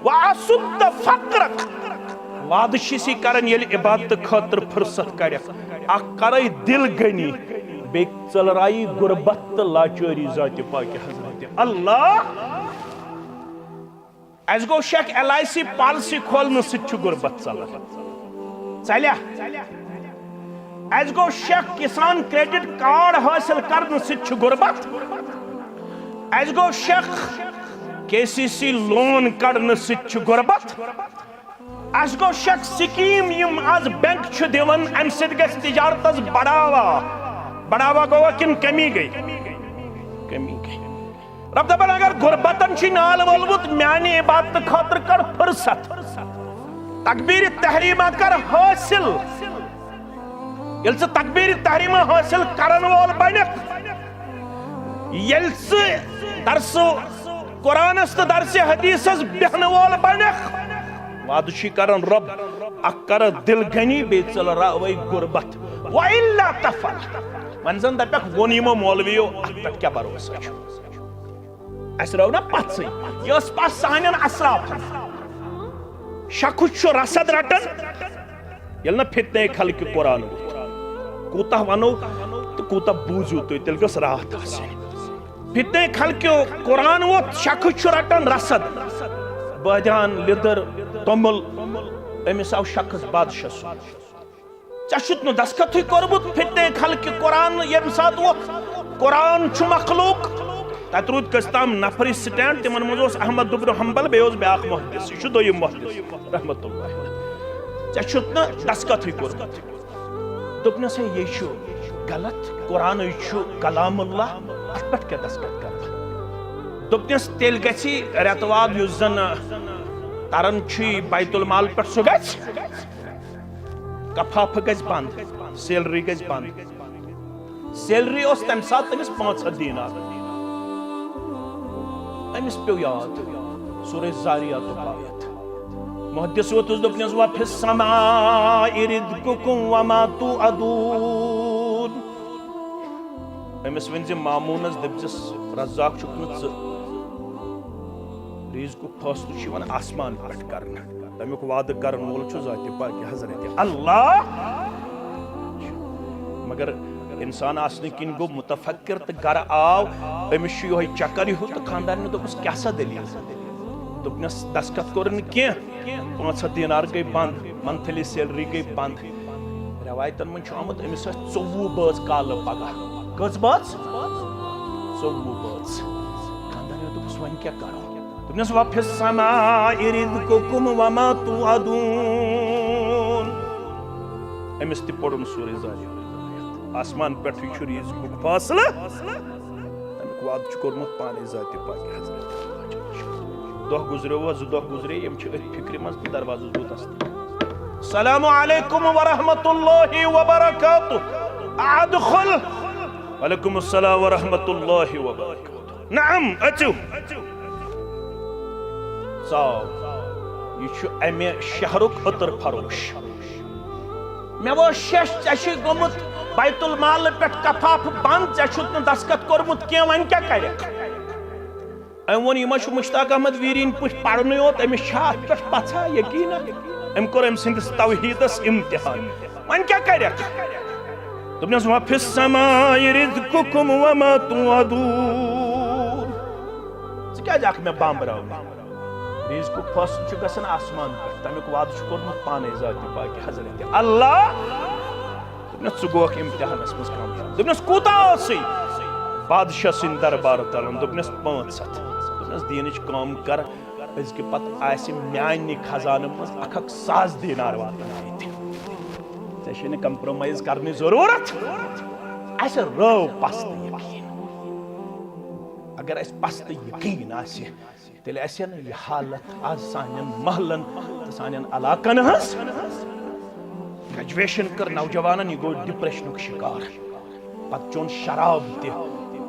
وَأَسُدَّ فَقْرَكَ وعدٕ چھِسی کران ییٚلہِ عبادت خٲطرٕ فرصت کڑکھ اکھ کرے دل گنی بیٚیہِ ژٔلرایی غربت تہٕ لاچٲری ذاتِ پاکہِ حضرت اللہ اَسہِ گوٚو شیخ LIC پالسی کھولنہٕ سۭتۍ چھُ غربت ژلان ژلیا اَسہِ گوٚو شیخ کسان کریڈٹ کارڈ حٲصِل کرنہٕ سۭتۍ چھُ غربت اَسہِ گوٚو شیخ KCC لون کڑنہٕ سۭتۍ چھُ غربت اَسہِ گوٚو شیخ سکیٖم یِم آز بینک چھُ دِوان اَمہِ سۭتۍ گژھِ تجارتس بڑاوا گوٚوا کِنہٕ کمی گٔے کمی گٔے رب دپان اگر غربتن چھُ نال وولمُت میانہِ عبادتہٕ خٲطرٕ کر فرصت تکبیٖر تحریٖمہ کر حٲصِل ییٚلہِ ژٕ تکبیٖر تحریٖمہ حٲصِل کرن وول بنکھ ییٚلہِ ژٕ درسہٕ قرآنس تہٕ درسہِ حدیثس بیہنہٕ وول بنکھ وعدٕ چھُے کران رب اکھ کر دل گنی بیٚیہِ ژٔلراوے غربت وَإِلَّا تَفعَلْ وۄنۍ زن دپکھ ووٚن یِمو مولوِیو اتھ پٮ۪ٹھ کیٛاہ بھروسہ چھُ اَسہِ رٲو نا پژھٕے یہِ ٲس پژھ سانٮ۪ن اسرافن شخص چھُ رسد رٹان ییٚلہِ نہٕ فتنے خلقہِ قرآن ووٚتھ کوٗتاہ ونو تہٕ کوٗتاہ بوٗزِو تُہۍ تیٚلہِ گٔژھ راتھ آسٕنۍ فتنے خلقیو قرآن ووٚتھ شخص چھُ رٹان رسد بٲدیان لیدٕر توٚمُل أمِس آو شخص بادشاہ سُنٛد ژےٚ چھُتھ نہٕ دستخطٕے کوٚرمُت فتنے خلقہِ قرآن ییٚمہِ ساتہٕ ووٚتھ قرآن چھُ مخلوق تتہِ روٗد کٔژ تام نفری سٹینڈ تِمن منٛز اوس احمد بن حنبل بیٚیہِ اوس بیٛاکھ محدث یہِ چھُ دوٚیِم محدث رحمتہ اللہ ژےٚ چھُتھ نہٕ دستخطٕے کوٚرمُت دوٚپنس ہے یہِ چھُ غلط قرآنٕے چھُ کلام اللہ اتھ پٮ۪ٹھ کیٛاہ دستخط کرٕ دوٚپنس تیٚلہِ گژھِ رٮ۪تہٕ واد یُس زن تران چھُے بیت المال پٮ۪ٹھ سُہ گژھِ کفافہٕ گژھِ بنٛد سیلری گژھِ بنٛد سیلری اوس تمہِ ساتہٕ تٔمِس 500 دینار أمِس پیوٚو یاد سورہ زاریاتُک آیت محدث ووٚتھُس دوٚپنس وَفِي السَّمَاءِ رِزْقُكُمْ وَمَا تُوعَدُونَ أمِس ؤنۍ زِ ماموٗنس دٔپزِس رزاق چھُکھ نہٕ ژٕ رِزقُک فٲصلہٕ چھُ یِوان آسمان پٮ۪ٹھ کرنہٕ تمیُک وعدٕ کرن وول چھُ ذاتِ پاکہِ حضرت اللہ مگر انسان آسنہٕ کِنۍ گوٚو متفکر تہٕ گرٕ آو أمِس چھُ یِہوے چکر ہیوٗ تہٕ خاندارنہِ دوٚپُس کیٛاہ سا دٔلیٖل دوٚپنس دستخط کوٚر نہٕ کینٛہہ 500 دینار گٔے بنٛد منتھلی سیلری گٔے بنٛد رٮ۪وایتن منٛز چھُ آمُت أمِس ٲسۍ 24 بٲژ کالہٕ پگاہ کٔژ بٲژ 24 بٲژ خاندارنہِ دوٚپُس وۄنۍ کیٛاہ کرو دوٚپنس وَفِي السَّمَاءِ رِزْقُكُمْ وَمَا تُوعَدُونَ أمِس تہِ پوٚرُن سورہ زاریات آسمان پٮ۪ٹھٕے چھُ رِزقُک فٲصلہٕ تمیُک وعدٕ چھُ کوٚرمُت پانے ذاتِ پاکہِ حضرت دۄہ گُزریو 2 دۄہ گُزرے یِم چھِ أتھۍ فِکرِ منٛز تہٕ دروازس گوٚو تسلیم السلام علیکم ورحمۃ اللہ وبرکاتہ ادخل وعلیکم السلام ورحمۃ اللہ وبرکاتہ نعم اژِو ژاو یہِ چھُ امہِ شہرُک عطر فروش مےٚ ووٚن شیش ژےٚ چھُے گوٚمُت بیت المالہٕ پٮ۪ٹھ کفافہٕ بنٛد ژےٚ چھُتھ نہٕ دستخط کوٚرمُت کینٛہہ وۄنۍ کیٛاہ کرکھ أمۍ ووٚن یہِ ما چھُ مشتاق احمد ویٖرِنۍ پٲٹھۍ پرنُے یوت أمِس چھا اتھ پٮ۪ٹھ پژھا یقیٖنا أمۍ کوٚر أمۍ سٕنٛدِس توحیٖدس امتحان وۄنۍ کیٛاہ کرکھ دوٚپنس وَفِي السَّمَاءِ رِزْقُكُمْ وَمَا تُوعَدُونَ ژٕ کیٛازِ اکھ مےٚ بامبراوُن رِزقُک فٲصلہٕ چھُ گژھان آسمان پٮ۪ٹھ تمیُک وعدٕ چھُ کوٚرمُت پانے ذاتِ پاکہِ حضرت اللہ دوٚپنس ژٕ گوٚوکھ امتحانس منٛز کامیاب دوٚپنس کوٗتاہ اوسُے بادشاہ سٕنٛدِ دربارٕ تلان دوٚپنس 500 دوٚپنس دیٖنٕچ کٲم کر أزکہِ پتہٕ آسہِ میانہِ خزانہٕ منٛز 1,000 دینار واتان ییٚتہِ ژےٚ چھے نہٕ کمپرومایز کرنٕچ ضروٗرت اَسہِ رٲو پستہٕ یقیٖن اگر اَسہِ پستہٕ یقیٖن آسہِ تیٚلہِ آسہِ نہٕ یہِ حالت آز سانٮ۪ن محلن تہٕ سانٮ۪ن علاقن ہٕنٛز گریجویشن کٔر نوجوانن یہِ گوٚو ڈپریشنُک شِکار پتہٕ چوٚن شراب تہِ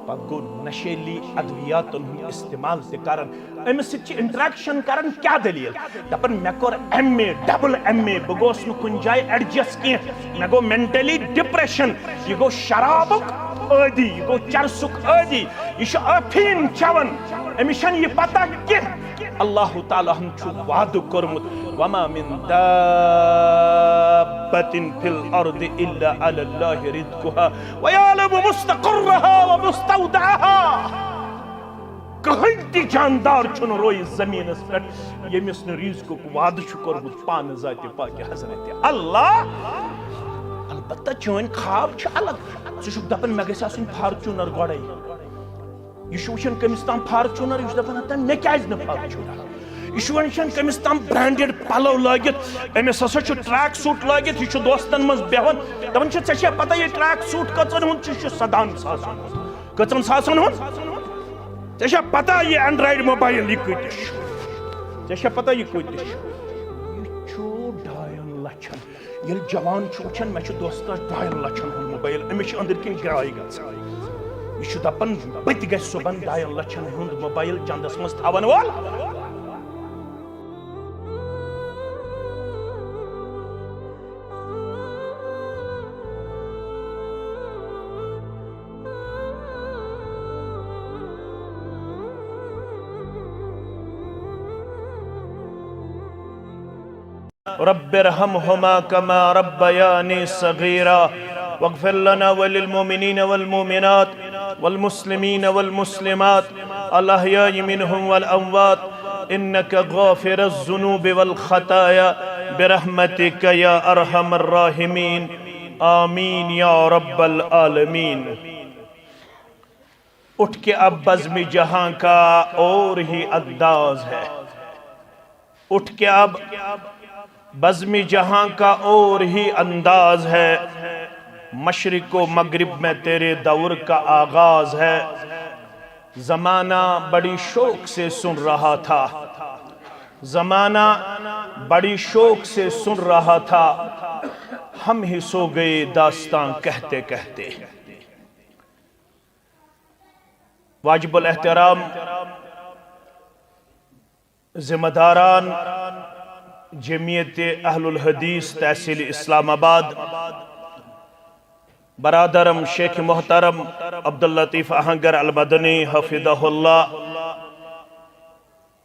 پتہٕ گوٚو نشیلی ادوِیاتن ہُنٛد استعمال تہِ کران أمِس سۭتۍ چھِ انٹریکشن کران کیٛاہ دٔلیٖل دپان مےٚ کوٚر MA ڈبل MA بہٕ گوٚوس نہٕ کُنہِ جایہِ ایڈجسٹ کینٛہہ مےٚ گوٚو مینٹلی ڈپریشن یہِ گوٚو شرابُک عٲدی یہِ گوٚو چرسُک عٲدی یہِ چھُ ٲفیٖن چٮ۪وان أمِس چھنہٕ یہِ پتہ کینٛہہ اللہ تعالیٰ ہم چھو وعد کرمت وما من دابت فی الارض الا علی اللہ رزقها ویعلم مستقرها ومستودعها کہیں تی جاندار چھن روئی زمین اس پر یمس نے رزق کو وعد چھو کرمت پان ذات پاک حضرت اللہ البتہ چون خواب چھ الگ سوچ دپن مے گژھِ آسُن فارچونر گۄڈے یہ وچھان کمس تام فارچونر یہ دپان مے کیازِ نہ فارچونر یہ وچھان کمس تام برانڈڈ پلو لگت امس ہسا چھ ٹریک سوٹ لگت یہ دوستن مز بہن دپان چھ ژے پتہ یہ ٹریک سوٹ کژن ہند چھ 17 ساسن کژن ساسن ہند ژے پتہ یہ اینڈرائیڈ موبائل یہ کتس ژے پتہ یہ کتس یہ 2.5 لچھن یل جوان چھ وچھان مے چھ دوستس 2.5 لچھن ہند موبائل امس چھ اندر کن گراے گژھان یہ دپان بت گژھِ صبحن 2.5 لچھن ہند موبائل چندس مز تھاون وول رب ارحمهما كما ربياني صغيرا واغفر لنا وللمؤمنين والمؤمنات والمسلمين والمسلمات الأحياء منهم والأموات إنك غافر الذنوب والخطايا برحمتك يا أرحم الراحمين آمين يا رب العالمين اٹھ کے اب بزم جہاں کا اور ہی انداز ہے اٹھ کے اب بزم جہاں کا اور ہی انداز ہے مشرق و مغرب میں تیرے دور کا آغاز ہے زمانہ بڑی شوق سے سن رہا تھا زمانہ بڑی شوق سے سن رہا تھا ہم ہی سو گئے داستان کہتے کہتے واجب الاحترام ذمہ داران جمعیت اہل الحدیث تحصیل اسلام آباد برادرم شیخ محترم عبداللطیف اہنگر المدنی حفظہ اللہ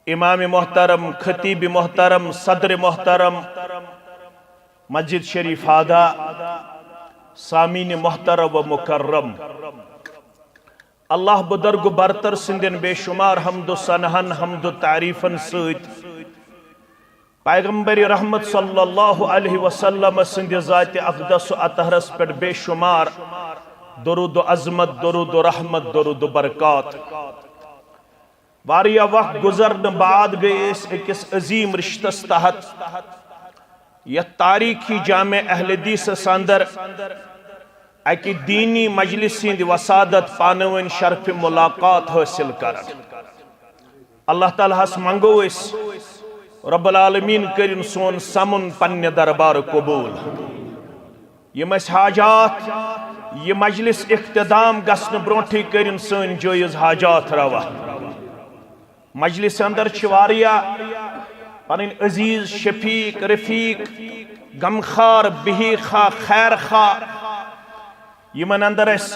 امام محترم خطیب محترم صدر محترم مسجد شریف آدھا سامین محترم و مکرم اللہ بدرگ برتر سندن بے شمار حمد و سنہن حمد و تعریفن سید پیغمبر رحمت صلی اللہ علیہ وسلم سند ذات اقدس و اطہرس پر بے شمار درود و عظمت درود و رحمت درود و برکات واریہ وقت گزرن بعد گئے اس ایکس عظیم رشتس تحت یہ تاریخی جامع اہل حدیث ساندر ایک دینی مجلسین وسادت پانوین شرف ملاقات حاصل کرن اللہ تعالیٰ اس منگو اس رب العالمین کرن سون سمن پنہ دربار قبول یہ مس حاجات یہ مجلس اختتام گسن برونٹھی کرن سون جائز حاجات روا مجلس اندر چواریہ پنن عزیز شفیق رفیق غمخار بہی خا خیر خا یمن اندر اس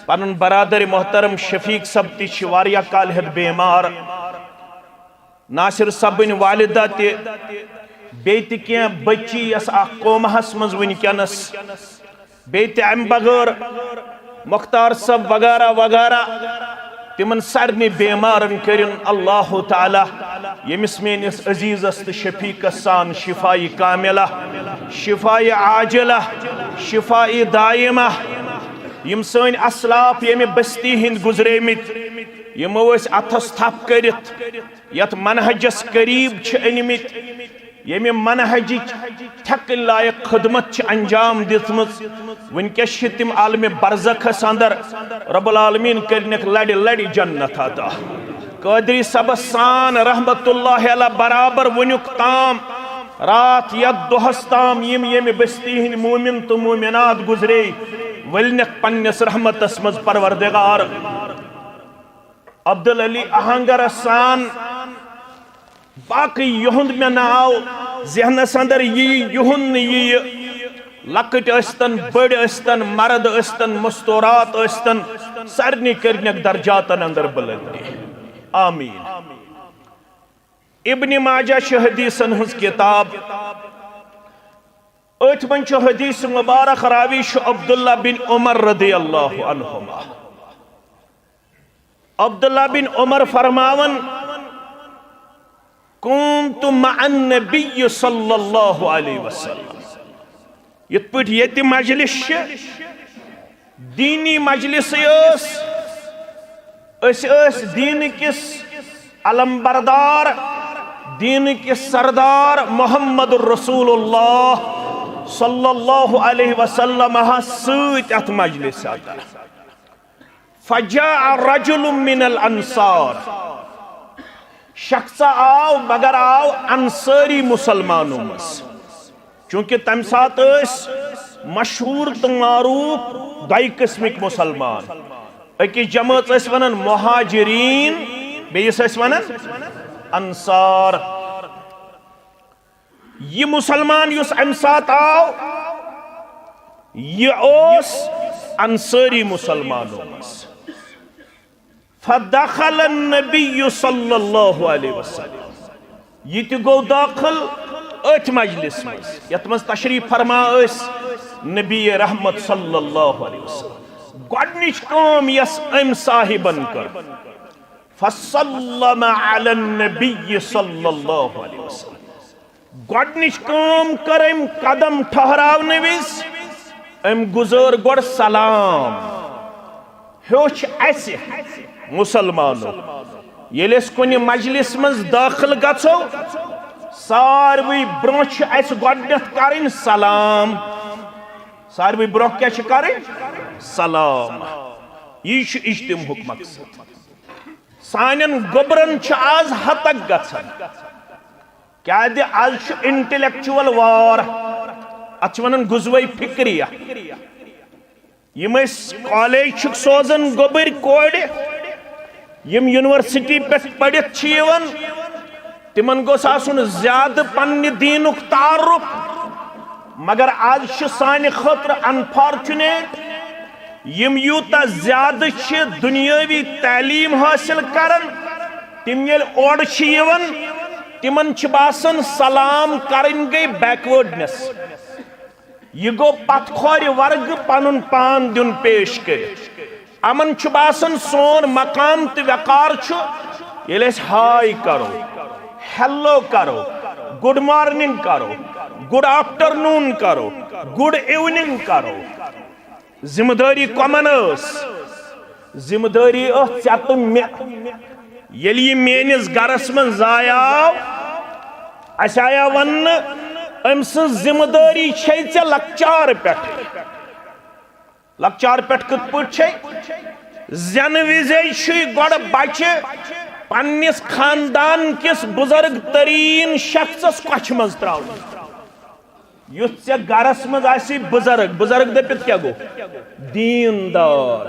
پنن برادر محترم شفیق صاحب تی چواریہ کالہد بیمار ناصر صاحبن والدہ تی بیت کیا بچی اس قومہس مز ونکینس بیت ام بغیر مختار صاحب وغیرہ وغیرہ تمن سارنی بیمارن کرن اللہ تعالی یمس مینس عزیز است شفیق سان شفائی کاملہ شفائی عاجلہ شفائی دائمہ یم سن اسلاف یم بستی ہند گزریمت یمو اس اتھس تھپ کرت یت منہجس قریب چھ انمت یم منہج ٹھک لائق خدمت چھ انجام دتمت ونکس تم عالم برزخس اندر رب العالمین کرنک لڑ لڑ جنت عطا قادری صاحب سان رحمت اللہ علیہ برابر ونک تام رات یک دہس تام یم بستی ہند مومن تو مومنات گزرے ولنک پنس رحمت اسمز پروردگار عبدالعلی اہنگر سان باقی یہند میں ناو ذہنس اندر یہند لکٹ استن بڑ استن مرد استن مستورات استن سرنی کرنک درجاتن اندر بلندی آمین ابن ماجہ چھ حدیثن ہز کتاب ات من چھ حدیث مبارک راوی چھ عبداللہ بن عمر رضی اللہ عنہما عبداللہ بن عمر فرماون کنت مع النبی صلی اللہ علیہ وسلم یت پٹ یت مجلس دینی مجلس اس دین کس علم بردار دین کس سردار محمد الرسول اللہ صلی اللہ علیہ وسلم سیت ات مجلس فجاء رجل من الانصار شخص آو مگر آو انصاری مسلمانوں مس چونکہ تم سات مشہور تو معروف دائی قسمک مسلمان اکی جماعت اس ونن مہاجرین بیس اس ونن انصار یہ مسلمان یس امسات آو یہ اوس انصاری مسلمانوں مس فدخل النبی صلی اللہ علیہ وسلم یہ تی گو داخل ات مجلس مز یتمز تشریف فرما اس نبی رحمت صلی اللہ علیہ وسلم گوڑنش کام یس ام صاحبن کر فسلم علی النبی صلی اللہ علیہ وسلم گوڑنش کام کر ام قدم ٹھہراو نویس ام گزر گوڑ سلام ہوچ ایسے مسلمانوں یل اس کنی مجلس مز داخل گچو ساروی برونچ اس گوڑنت کرن سلام ساروی برونچ کیا کرن سلام یہ اجتماعک مقصد سانن گبرن آز حتک گچن کیا دی آز انٹلیکچول وار اتشونن گزوئی فکریہ یم اس کالج چھک سوزن گوبر کوڑ یم یونیورسٹی پہ پڑھت چیون تمن گوس آسن زیادہ پنہ دینک تعارف مگر آج چھ سانہ خاطر انفارچونیٹ یم یوتا زیادہ چھ دنیاوی تعلیم حاصل کرن تم یل اور چیون تمن چھ باسن سلام کرن گئی بیکورڈنس یہ گو پت کھوری ورگ پنن پان دن پیش کر امن چھ باسن سون مقام تی وقار چھ یل اس ہائی کرو ہیلو کرو گڈ مارننگ کرو گڈ آفٹرنون کرو گڈ ایوننگ کرو ذمہ داری کمن ذمہ داری ژےٚ تہٕ مےٚ ییٚلہِ یہِ میٲنِس گرس منٛز زاے آو اَسہِ آیا وننہٕ أمۍ سٕنٛز ذمہ دٲری چھے ژےٚ لۄکچار پٮ۪ٹھٕ لۄکچار پٮ۪ٹھ کِتھ پٲٹھۍ چھے زینہٕ وِزے چھُے گۄڈٕ بچہِ پننِس خاندان کِس بُزرگ تریٖن شخصس کۄچھِ منٛز ترٛاوُن یُس ژےٚ گرس منٛز آسی بُزرگ بُزرگ دٔپِتھ کیٛاہ گوٚو دیندار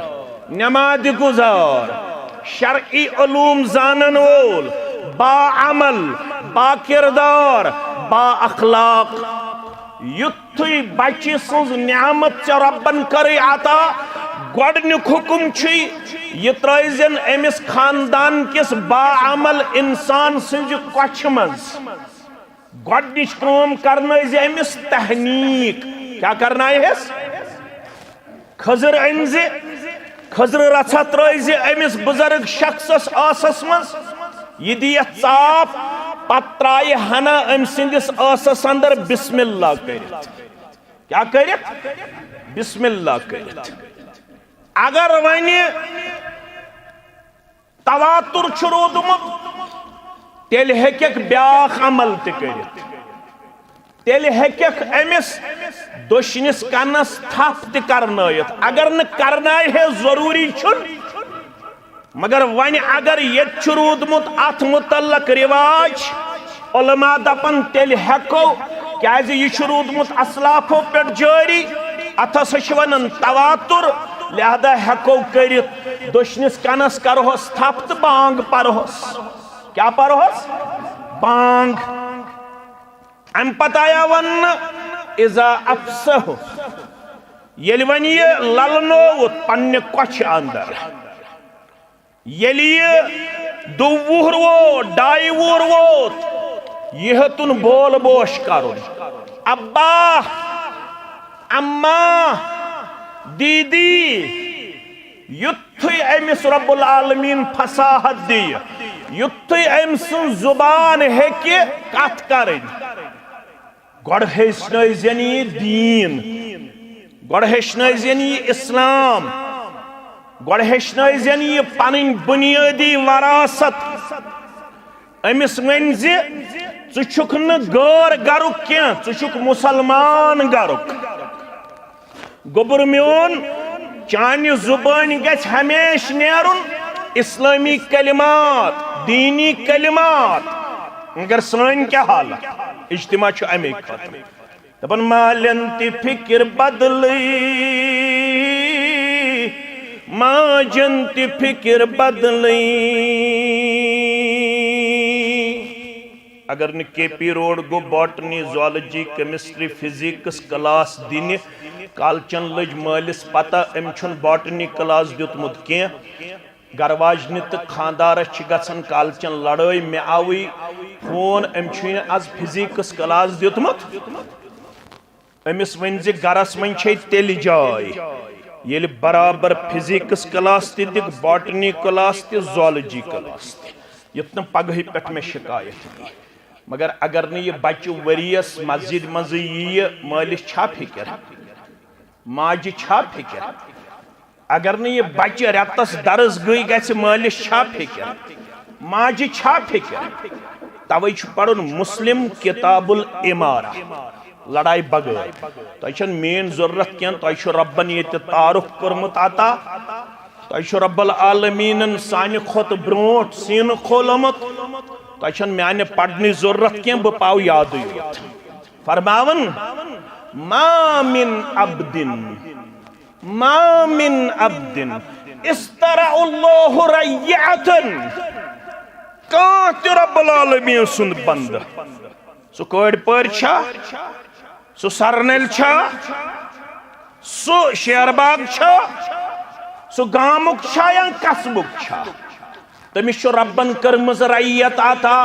نماز گزار شرعی علوم زانن وول با عمل با کردار با اخلاق یُتھُے بچہِ سٕنٛز نعمت ژےٚ رۄبن کٔرٕے عطا گۄڈنیُک حُکم چھُے یہِ ترٲیزٮ۪ن أمِس خاندان کِس با عمل انسان سٕنٛزِ کۄچھِ منٛز گۄڈنِچ کٲم کرنٲیزِ أمِس تحنیٖق کیٛاہ کرنایہس خٔزٕر أنزِ خٔزرٕ رژھا ترٲیزِ أمِس بُزرگ شخصس ٲسس منٛز یہِ دِیتھ ژاپ پتہٕ ترایہِ ہنا أمۍ سٕنٛدِس ٲسس اندر بسم اللہ کٔرِتھ کیٛاہ کٔرِتھ بسم اللہ کٔرِتھ اگر وۄنۍ تواتر چھُ روٗدمُت تیٚلہِ ہیٚکٮ۪کھ بیٛاکھ عمل تہِ کٔرِتھ تیٚلہِ ہیٚکٮ۪کھ أمِس دٔچھنِس کَنس تھپھ تہِ کرنٲیِتھ اگر نہٕ کرنایہِ ہے ضروٗری چھُنہٕ مگر وۄنۍ اگر ییٚتہِ چھُ روٗدمُت اتھ متعلق رِواج علما دپن تیٚلہِ ہٮ۪کو کیٛازِ یہِ چھُ روٗدمُت اسلافو پٮ۪ٹھ جٲری اتھ ہسا چھِ ونان تواتر لہذا ہٮ۪کو کٔرِتھ دٔچھنِس کَنس کرہوس تھپھ تہٕ بانگ پرہوس کیا پرہوس بانگ ام پتہ آیا وننہٕ اذا افسہ ییٚلہِ وۄنۍ یہِ للنووُت پننہِ کۄچھِ اندر ییٚلہِ یہِ دو وُہر ووت ڈائی وُہر ووت یہ تن بول بوش کرن ابا اما دیدی یتھے امس رب العالمین فصاحت دی یتھے ام سن زبان ہیکہ کتھ کرن گوڑ ہیچنٲزن یہ دین گوڑ ہیچنٲزن یہ اسلام گوڑ ہیچنٲزن یہ پنن بنیادی وراثت امس ون زِ ژٕ چھُکھ نہٕ غٲر گرُک کینٛہہ ژٕ چھُکھ مُسلمان گرُک گوٚبُر میون چانہِ زُبٲنۍ گژھِ ہمیشہِ نیرُن اسلامی کلمات دینی کلمات مگر سٲنۍ کیٛاہ حالت اجتماع چھُ اَمے خٲطرٕ دپان مالٮ۪ن تہِ فِکر بدلٕے ماجن تہِ فِکر بدلٕے اگر نہٕ کے پی روڈ گو botany zoology chemistry physics class دِنہِ کالچن لٔج مٲلِس پتہ أمۍ چھُنہٕ باٹنی کلاس دیُتمُت کینٛہہ گرواجنہِ تہٕ خاندارس چھِ گژھان کالچن لڑٲے مےٚ آوٕے فون أمۍ چھُے نہٕ آز فزکس کلاس دیُتمُت أمِس ؤنۍ زِ گرس منٛز چھے تیٚلہِ جاے ییٚلہِ برابر فزکس کلاس تہِ دِکھ باٹنی کلاس تہِ زوالجی کلاس تہِ یُتھ نہٕ پگہٕے پٮ۪ٹھ مےٚ شکایت یی مگر اگر نہٕ یہِ بچہِ ؤرِیس مسجد منٛزٕے ییہِ مٲلِس چھا فِکر ماجہِ چھا فِکر اگر نہٕ یہِ بچہِ رٮ۪تس درس گٔے گژھِ مٲلِس چھا فِکر ماجہِ چھا فِکر توے چھُ پرُن مسلم کتاب العمارہ لڑائی بغٲر تۄہہِ چھنہٕ میٲنۍ ضروٗرت کینٛہہ تۄہہِ چھُ رۄبن ییٚتہِ تعارُف کوٚرمُت عطا تۄہہِ چھُ رب العالمیٖنن سانہِ کھۄتہٕ برونٛٹھ سیٖنہٕ کھولمُت تۄہہِ چھنہٕ میانہِ پرنٕچ ضروٗرت کینٛہہ بہٕ پاو یادٕے یوت فرماوان ما من عبدن استرع اللہ ریعتن کانٛہہ تہِ رب العالمیٖن سُنٛد بنٛدٕ سُہ کورِ پٲرۍ چھا سُہ سرنل چھا سُہ شیر باغ چھا سُہ گامُک چھا یا قصبُک چھا تٔمِس چھُ ربن کٔرمٕژ رعیت عطا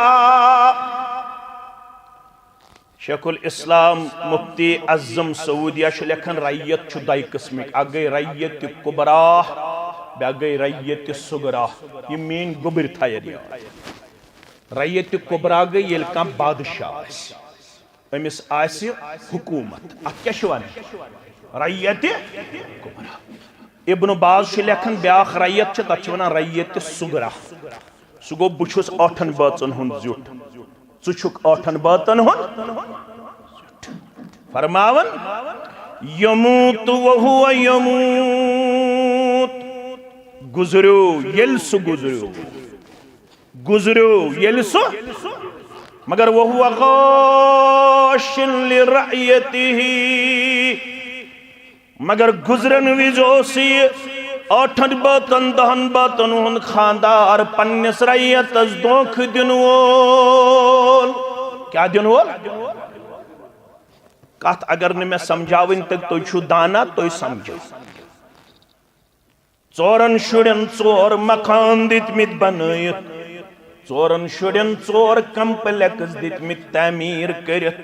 شیخ الاسلام مفتی اعظم سعودیہ چھُ لیکھان رعیت چھُ دۄیہِ قٕسمٕکۍ اکھ گٔے رعیت کُبرا بیٛاکھ گٔے رعیت صغرا یہِ میٲنۍ گوٚبٕرۍ تھایر یاد رعیت کُبرا گٔے ییٚلہِ کانٛہہ بادشاہ آسہِ أمِس آسہِ حکوٗمت اتھ کیٛاہ چھِ ونان رعیت کُبرا ابن باز چھُ لیکھان بیٛاکھ رعیت چھِ تتھ چھِ ونان رعیت صغرا سُہ گوٚو بہٕ چھُس ٲٹھن بٲژن ہُنٛد زیُٹھ ژٕ چھُکھ ٲٹھن بٲژن ہُنٛد فرماوان یموت وہو یموت گزریو ییٚلہِ سُہ گزریو ییٚلہِ سُہ مگر وہو غاش لرعیتہ مگر گزرن وز اوس یہ ٲٹھن بٲژن دہن بٲژن ہُنٛد خاندار پننس رعیتس دھوکہ دِنہٕ وول کیٛاہ دِنہٕ وول کتھ اگر نہٕ مےٚ سمجھاوٕنۍ تہٕ تُہۍ چھِو دانا تُہۍ سمجھِو ژورن شُرٮ۪ن ژور مکان دِتمٕتۍ بنٲیِتھ ژورن شُرٮ۪ن ژور کمپلیکس دِتمٕتۍ تعمیٖر کٔرِتھ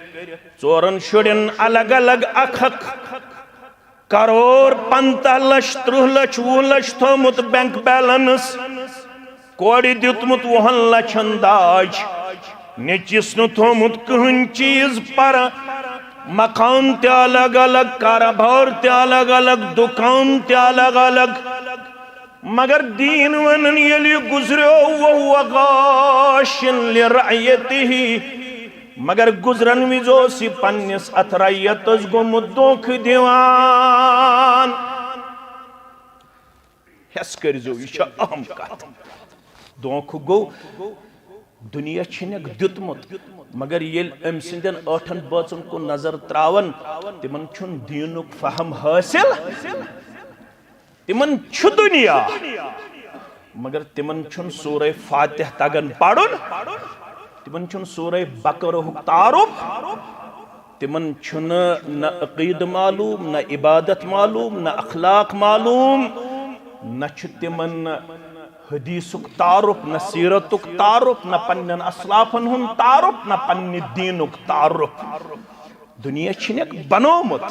ژورن شُرٮ۪ن الگ الگ اکھ کروڑ 50 لچھ 30 لچھ 20 لچھ تھومُت بینک بیلنس کورِ دیُتمُت 20 لچھن داج نیٚچوِس نہٕ تھومُت کٕہٕنۍ چیٖز پر مکان تہِ الگ الگ کارٕبار تہِ الگ الگ دُکان تہِ الگ الگ مگر دین ونن ییٚلہِ یہِ گزریو وہو غاش لرعیتہ مگر گزرن وز اوس یہِ پننس اتھ رعیتس گوٚمُت دھوکہ دِوان ہٮ۪س کٔرزیو یہِ چھِ اہم کتھ دھوکہ گوٚو دُنیا چھُنکھ دیُتمُت مگر ییٚلہِ أمۍ سٕنٛدٮ۪ن ٲٹھن بٲژن کُن نظر تراون تِمن چھُنہٕ دیٖنُک فہم حٲصِل تِمن چھُ دُنیا مگر تِمن چھُنہٕ سورہ فاتح تگان پرُن تِمن چھُنہٕ سورہ بقرہُک تعارُف تِمن چھُنہٕ نہ عقیٖدٕ معلوٗم نہ عبادت معلوٗم نہ اخلاق معلوٗم نہ چھُ تِمن حدیثک تعارف نہ سیرتک تعارف نہ پنن اسلافن ہن تعارف نہ پنن دینک تعارف دنیا چھنک بنومت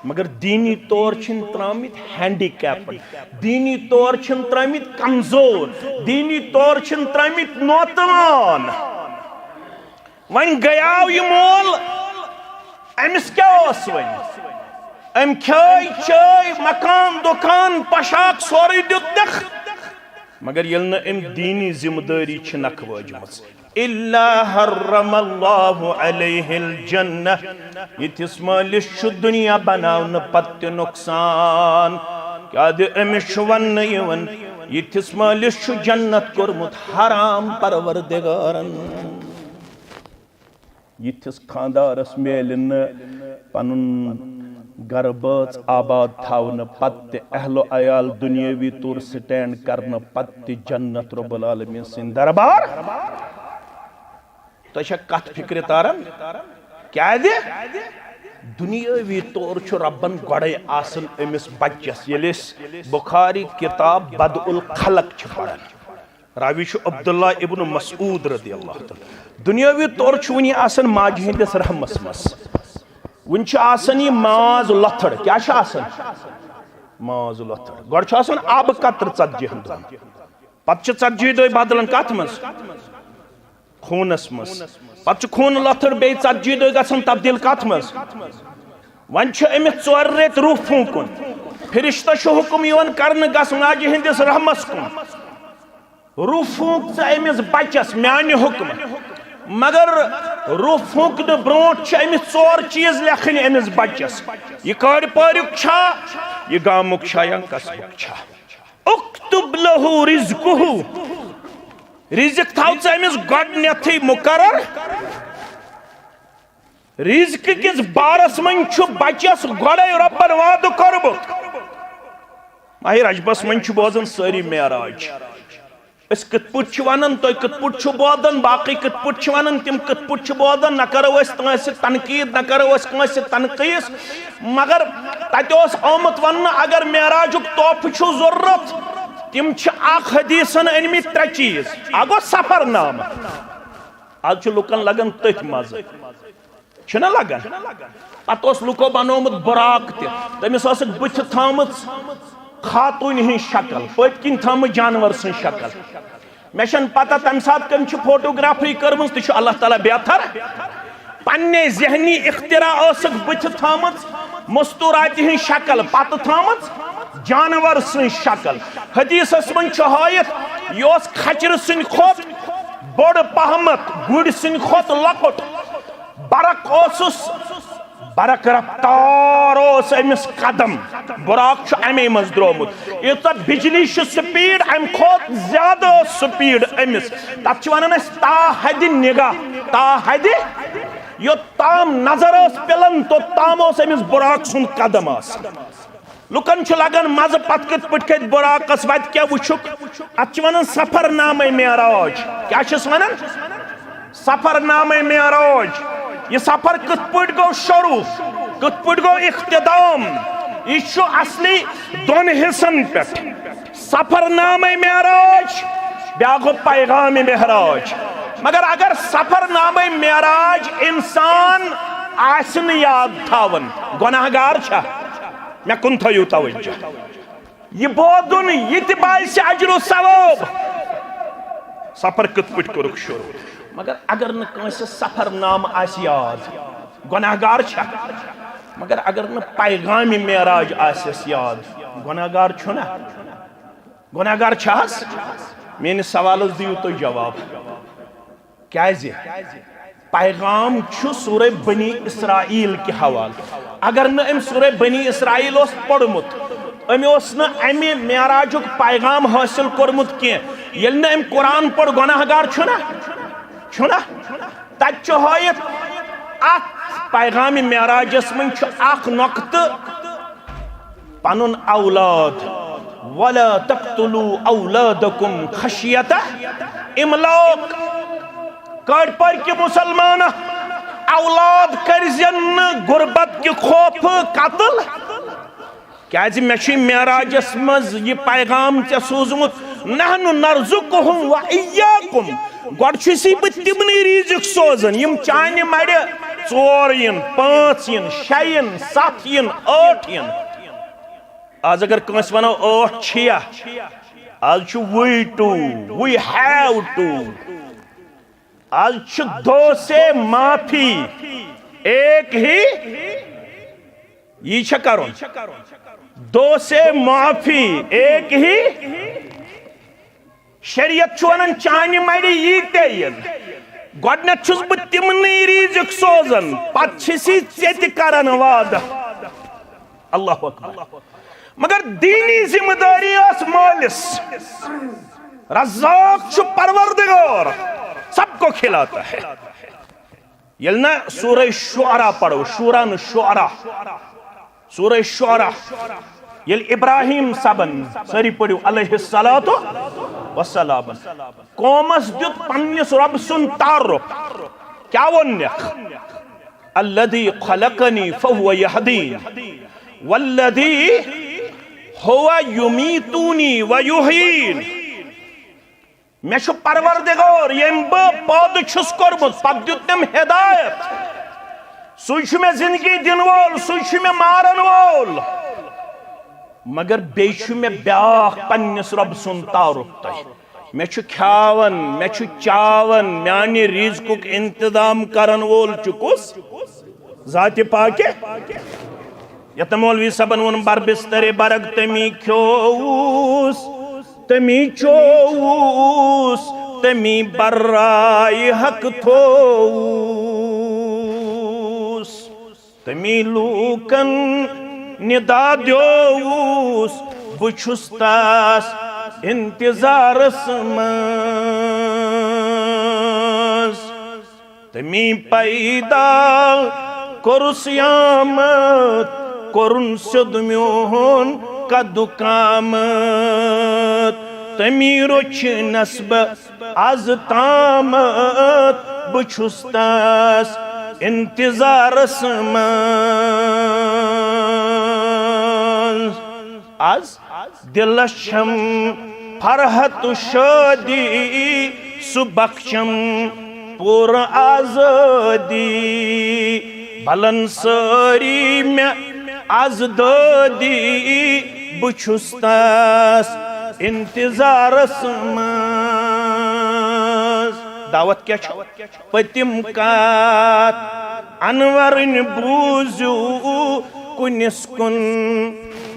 مگر دینی طور چھن ترامت ہینڈی کیپڈ دینی طور چھن ترامت کمزور دینی طور چھن ترامت نوتوان ون گیاو یہ مول امس کیا اس ون ام کھائی چائی مکان دکان پشاک سوری دیتنخ مگر یلنا ام دینی ذمہ داری چھ نکھ واجمس الا حرم اللہ علیہ الجنہ یتس مالس چھ دنیا بناون پت نقصان کیا دے امس ون یون یتس مالس چھ جنت کورمت حرام پروردگارن یتس خاندارس میلن پنن گر بچ آباد تھاون پت اہل و عیال دنیاوی طور سٹینڈ کرن پت جنت رب العالمین سن دربار تو کت فکر تارن کیا دے دنیاوی طور چھ ربن گوڑے آسن امس بچس یلس بخاری کتاب بدء الخلق چھ پڑھن راوی چھ عبداللہ ابن مسعود رضی اللہ تعالی دنیاوی طور چھ ونی آسن ماجہ ہندس رحمس مس ون چھ آسن یہ ماز لتھڑ کیا چھ آسن ماز لتھڑ گوڑ چھ آسن آب قطر ژتجی ہن دۄہن پتہ چھ ژتجی دۄہ بدلن کتھ مز خونس مز پتہ چھ خون لتھڑ بیٚیہِ ژتجی دۄہ گژھن تبدیل کتھ مز ون چھ امس ژور ریت روح پھونکن فرشتہ چھ حکم یوان کرن گژھ ماجہ ہندس رحمس کن روح پھونک ژٕ امس بچس میانہ حکم مگر روح پھونکن برونٹ چھ امس ژور چیز لیکھن امس بچس یہ کاڑ پاریک چھا یہ گامک چھا یا قصبک چھا اکتب لہو رزقہ رزق تھاو ژٕ امس گۄڈنیتھٕے مقرر رزق کس بارس من چھ بچس گۄڈے ربن وعدٕ کوٚرمُت ماہ رجبس من چھ بوزن ساری معراج اس کت پٹ چھ ونن تو کت پٹ چھ بودن باقی کت پٹ چھ ونن تم کت پٹ چھ بودن نہ کرو اس کانس تنقید نہ کرو اس کانس تنقیس مگر تتہ اوس آمت ون اگر معراجک توف چھ ضرورت تم چھ اخ حدیثن انمت ترے چیز اگو سفر نام آج چھ لکن لگن تتھ مز چھنا لگن پتہ اوس لکو بنومت براق تہ تمس ٲسکھ بُتھِ تھٲمٕژ خاتون ہن شکل پت کن تھم جانور سن شکل مے چھن پتہ تمہ سات کم چھ فوٹوگرافی کرمز تہ چھ اللہ تعالی بہتر پننے ذہنی اختراع ٲسکھ بُتھِ تھٲمٕژ مستورات ہن شکل پتہ تھٲمٕژ جانور سن شکل حدیثس من چھ ہٲیتھ یہ اوس کھچر سن کھوت بوڑ پہمت گُرۍ سن کھوت لۄکُٹ برق اوسُس برق رفتار اس امس قدم براق چھ امی مز درومت یہ بجلی چھ سپیڈ ام کھوت زیادہ سپیڈ امس تب چھ ونان اس تا حد نگاہ تا حد یہ تام نظر اس پلن تو تام اس امس براق سن قدم اس لکن چھ لگن مز پت کت پٹ کت براق اس وت کیا وچھک ات چھ ونان سفر نامہ معراج کیا چھس ونان سفر نامہ معراج یہ سفر کت پٹ گو شروع کت پٹ گو اختتام یہ چھو اصلی دون حصن پٹ سفر نامہ معراج بیاگو پیغام معراج مگر اگر سفر نامہ معراج انسان آسن یاد تھاون گناہ گار چھا میں کن تھیو توجہ یہ بودن یہ باعث اجر و ثواب سفر کت پٹ کرک شروع مگر اگر نہ کنس سفر نام آس یاد گناہ گار چھا مگر اگر نہ پیغام معراج آسس یاد گناہ گار چھنا گناہ گار چھاس میانس سوالس دیو تو جواب کیازِ پیغام چھ سورہ بنی اسرائیل کے حوالہ اگر نہ ام سورہ بنی اسرائیل اس پڑھمت امی اس نہ امی معراجک پیغام حاصل کرمت کی یل نہ ام قرآن پڑھ گناہ گار چھنا چھنا تچ ہایت ات پیغام معراجس من چھ اخ نقط پنن اولاد ولا تقتلوا اولادکم خشیت املاق کڑ پر کے مسلمان اولاد کرزن غربت کے خوف قتل کیازِ مے چھ معراجس مز یہ پیغام ژے سوزمت نحن نرزقهم وإياكم گۄڈٕ چھُسی بہٕ تِمنٕے ریٖزق سوزان یِم چانہِ مَرِ 4 یِن 5 یِن 6 یِن 7 یِن 8 یِن آز اگر کٲنٛسہِ وَنو 8 چھِیا آز چھُ we have to آج چھُ 2 سے معافی 1 ہی یہ چھا کرون 2 سے معافی 1 ہی شریعت چھُ وَنان چانہِ مَرِ ییٖتیاہ یِن گۄڈٕنٮ۪تھ چھُس بہٕ تِمنٕے ریٖزق سوزان پتہٕ چھِسی ژےٚ تہِ کران وعدٕ اللہ اکبر مگر دینی ذمہ داری ٲس مٲلِس رزاق چھُ پروردگار سب کو کھلاتا ہے ییٚلہِ نا سورہ شعراء پڑھو شورا نہٕ شعراء سورہ شعراء ییٚلہِ ابراہیم صبن سٲری پٔرِو علیہ الصلاۃ والسلام قومس دیُت پننِس رۄبہٕ سُنٛد تعارُف کیٛاہ ووٚننکھ الذی خلقنی فہو یہدین والذی هو یمیتونی ویحیین میں چھُ پروردگار یم بہٕ پٲدٕ چھُس کوٚرمُت پتہٕ دیُت تٔمۍ ہدایت سُے چھُ مےٚ زندگی دِنہٕ وول سُے چھُ مےٚ مارن وول مگر بیٚیہِ چھُ مےٚ بیٛاکھ پننِس رۄبہٕ سُنٛد تعارُف تۄہہِ مےٚ چھُ کھیاون مےٚ چھُ چاون میانہِ ریٖزقُک انتظام کرن وول چھُ کُس ذاتِ پاکہِ یتھ مولوی صٲبن ووٚن بربسترِ برگ تمی کھیووُس تمی چووُس تمی برائے حق تھووُس تمی لوکن ندا دیووُس بہٕ چھُس تس انتظارس منٛز تمی پیدا کوٚرُس آمد کوٚرُن سیوٚد میون قدُ قامت تمی روٚچھ نسبہٕ آز تامت بہٕ چھُس تس انتظارس منٛز آز دلس چھم فرحت شادی سُہ بخشم پوٗرٕ آزٲدی بلن سٲری مےٚ آز دٲدی بہٕ چھُس تس انتظارس منٛز دعوت کیٛاہ چھِ پٔتِم کتھ انورٕنۍ بوٗزِو کُنِس کُن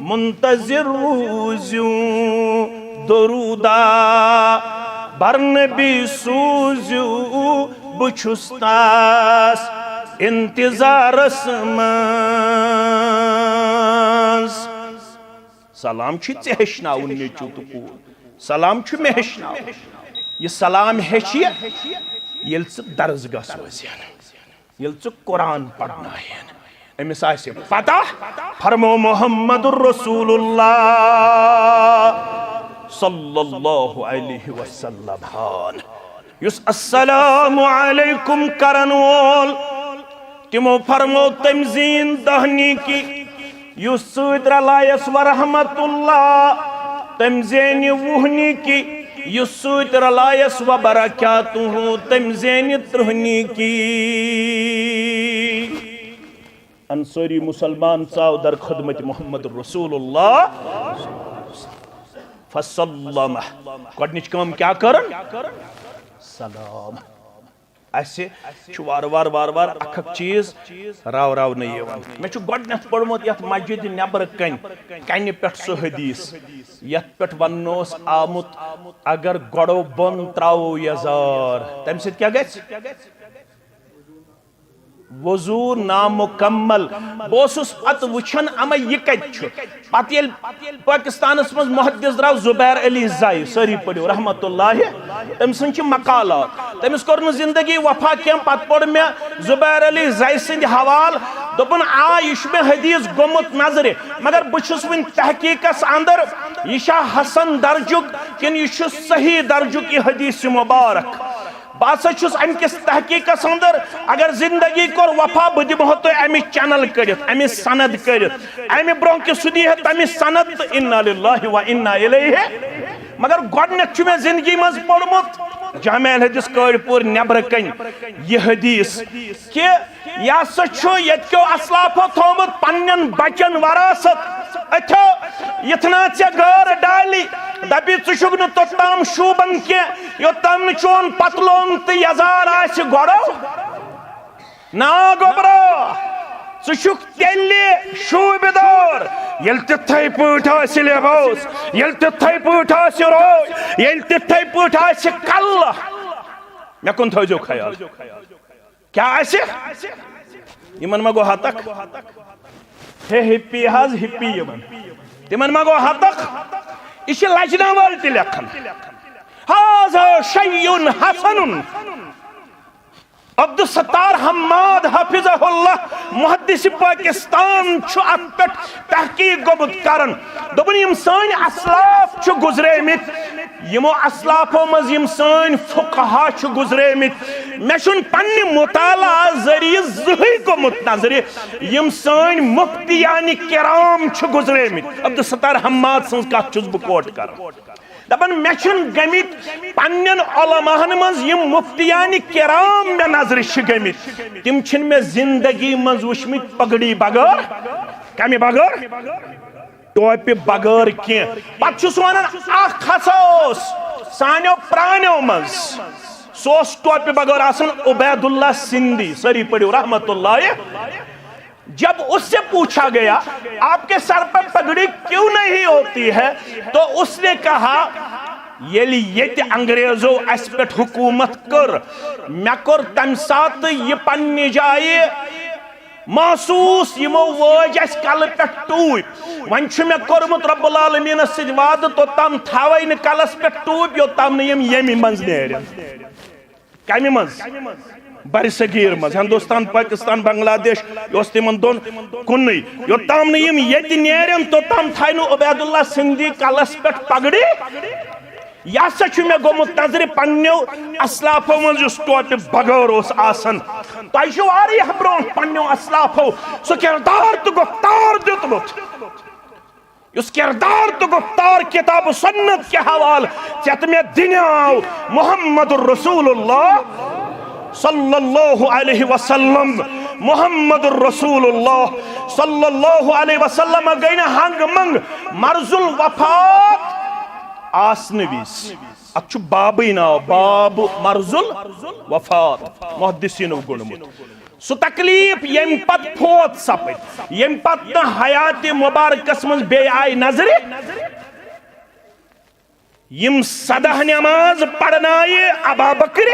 منتظر روٗزِو درودہ برنبی سوٗزِو بہٕ چھُس تس انتظارس منٛز سلام چھُ ژےٚ ہیٚچھناوُن نیٚچوٗ تہٕ کوٗر سلام چھُ مےٚ ہیٚچھناوُن یہِ سلام ہیٚچھِ ییٚلہِ ژٕ درسگاہ سوزین ییٚلہِ ژٕ قرآن پرناین أمِس آسہِ پتہ فرمو محمد رسول اللہ صلی اللہ علیہ وسلم یُس السلام علیکم کرن وول تِمو فرمو تٔمۍ زیٖن دہنی کی یُس سۭتۍ رلایس ورحمت اللہ تٔمۍ زینہِ وُہنی کی یُس سۭتۍ رلایس وبرکاتہُ تٔمۍ زینہِ ترٛہنی کی انصاری مسلمان ژاو در خدمت محمد رسول اللہ فسلمہ گۄڈنِچ کٲم کیٛاہ کٔرٕن سلام اسہِ چھُ وارٕ وارٕ اکھ اکھ چیٖز راونہٕ یِوان مےٚ چھُ گۄڈنٮ۪تھ پوٚرمُت یتھ مسجد نٮ۪برٕ کنہِ پٮ۪ٹھ سُہ حدیث یتھ پٮ۪ٹھ وننہٕ اوس آمُت اگر گۄڈو بۄن تراوو یزار تمہِ سۭتۍ کیٛاہ گژھِ وضو نامکمل بہٕ اوسُس پتہٕ وٕچھان اما یہِ کتہِ چھُ پتہٕ ییٚلہِ پٲکِستانس منٛز محدث درٛاو زُبیر علی زاے سٲری پٔرِو رحمتہ اللہ تٔمۍ سٕنٛدۍ چھِ مقالات تٔمِس کوٚر نہٕ زندگی وفا کینٛہہ پتہٕ پوٚر مےٚ زُبیر علی زاے سٕنٛدۍ حوالہٕ دوٚپُن یہِ چھُ مےٚ حدیث گوٚمُت نظرِ مگر بہٕ چھُس وٕنہِ تحقیٖقس اندر یہِ چھا حسن درجُک کِنہٕ یہِ چھُ صحیح درجُک یہِ حدیث مبارک بہٕ ہسا چھُس امہِ کِس تحقیٖقس اندر اگر زندگی کوٚر وفا بہٕ دِمہو تۄہہِ امِچ چنل کٔڑِتھ امِچ سند کٔڑِتھ امہِ برونٛہہ کہِ سُہ دی ہے تمِچ سند تہٕ انا للہ و انا الیہ مگر گۄڈنیٚتھ چھُ مےٚ زندگی منٛز پوٚرمُت جامع الحدیث کٲڑۍ پوٗر نیٚبرٕ کَنۍ یہِ حدیث کہِ یہِ ہسا چھُ ییٚتہِ کیو اسلافو تھوٚومُت پننٮ۪ن بچن وراثت أتھیو یِتھنا ژےٚ گٲر ڈالی دپی ژٕ چھُکھ نہٕ توٚتام شوٗبان کینٛہہ یوٚتام نہٕ چون پتلون تہٕ یزار آسہِ گۄڈو نا گوٚبرا ژٕ چھُکھ تیٚلہِ شوٗبِدار ییٚلہِ تِتھَے پٲٹھۍ آسہِ لباس ییٚلہِ تِتھَے پٲٹھۍ آسہِ روے ییٚلہِ تِتھَے پٲٹھۍ آسہِ کلہٕ مےٚ کُن تھٲیزیو خیال کیٛاہ آسہِ یِمن ما گوٚو ہتک ہے ہِپی حظ ہِپی یِمن تِمن ما گوٚو ہتک یہِ چھِ لجنہٕ وٲلۍ تہِ لیکھان ہاذا شیءٌ حسن عبدالستار حماد حافظہ اللہ محدث پاکستان چھُ اتھ پٮ۪ٹھ تحقیق گوٚمُت کران دوٚپُن یِم سٲنۍ اسلاف چھِ گُزریمٕتۍ یِمو اسلافو منٛز یِم سٲنۍ فقہا چھِ گُزریمٕتۍ مےٚ چھُنہٕ پننہِ مطالعہ ذٔریعہٕ زٕہٕنۍ گوٚمُت نظرِ یِم سٲنۍ مفتیانہِ کرام چھِ گُزریمٕتۍ عبدالستار حماد سٕنٛز کتھ چھُس بہٕ کوٹ کران دپان مےٚ چھِنہٕ گٔمٕتۍ پننٮ۪ن علماہن منٛز یِم مفتیانہِ کرام مےٚ نظرِ چھِ گٔمٕتۍ تِم چھِنہٕ مےٚ زندگی منٛز وٕچھمٕتۍ پگڑی بغٲر کمہِ بغٲر ٹوپہِ بغٲر کینٛہہ پتہٕ چھُس ونان اکھ ہسا اوس سانیو پرانیو منٛز سُہ اوس ٹوپہِ بغٲر آسان عبید اللہ سندھی سٲری پٔرِو رحمت اللہ جب اس سے پوچھا گیا آپ کے سر پر پگڑی کیوں نہیں ہوتی ہے تو اس نے کہا ییٚلہِ ییٚتہِ انگریزو اسہِ پٮ۪ٹھ حکومت کٔر مےٚ کوٚر تمہِ ساتہٕ یہِ پننہِ جایہِ محسوٗس یِمو وٲج اسہِ کلہٕ پٮ۪ٹھ ٹوٗپۍ وۄنۍ چھُ مےٚ کوٚرمُت رب العالمیٖنس سۭتۍ وعدٕ توٚتام تھاوَے نہٕ کلس پٮ۪ٹھ ٹوٗپۍ یوٚتام نہٕ یِم ییٚمہِ منٛز نیرن کمہِ منٛز بر صغیٖر منٛز ہندوستان پاکستان بنگلہ دیش یہِ اوس تِمن دۄن کُنُے یوٚتام نہٕ یِم ییٚتہِ نیرن توٚتام تھاوِ نہٕ عبید اللہ سندھی کلس پٮ۪ٹھ پگڑی یہِ ہسا چھُ مےٚ گوٚمُت نظرِ پننیو اسلافو منٛز یُس ٹوپہِ بغٲر اوس آسان تۄہہِ چھُو واریاہ برونٛٹھ پننیو اسلافو سُہ کردار تہٕ گفتار دیُتمُت یُس کردار تہٕ گفتار کتاب سنت کے حوالہٕ ژےٚ تہٕ مےٚ دِنہٕ آو محمد رسول اللہ صلی اللہ علیہ وسلم محمد رسول اللہ صلی اللہ علیہ وسلم گئی نا ہنگ منگ مرض الوفات آسنہٕ وِزِ اتھ چھُ بابٕے ناو باب مرض الوفات محدثیٖنو گوٚنمُت سُہ تکلیٖف ییٚمہِ پتہٕ فوت سپٕدۍ ییٚمہِ پتہٕ نہٕ حیاتِ مبارکس منٛز بیٚیہِ آیہِ نظرِ یِم سدہ نٮ۪ماز پرنایہِ ابا بکرِ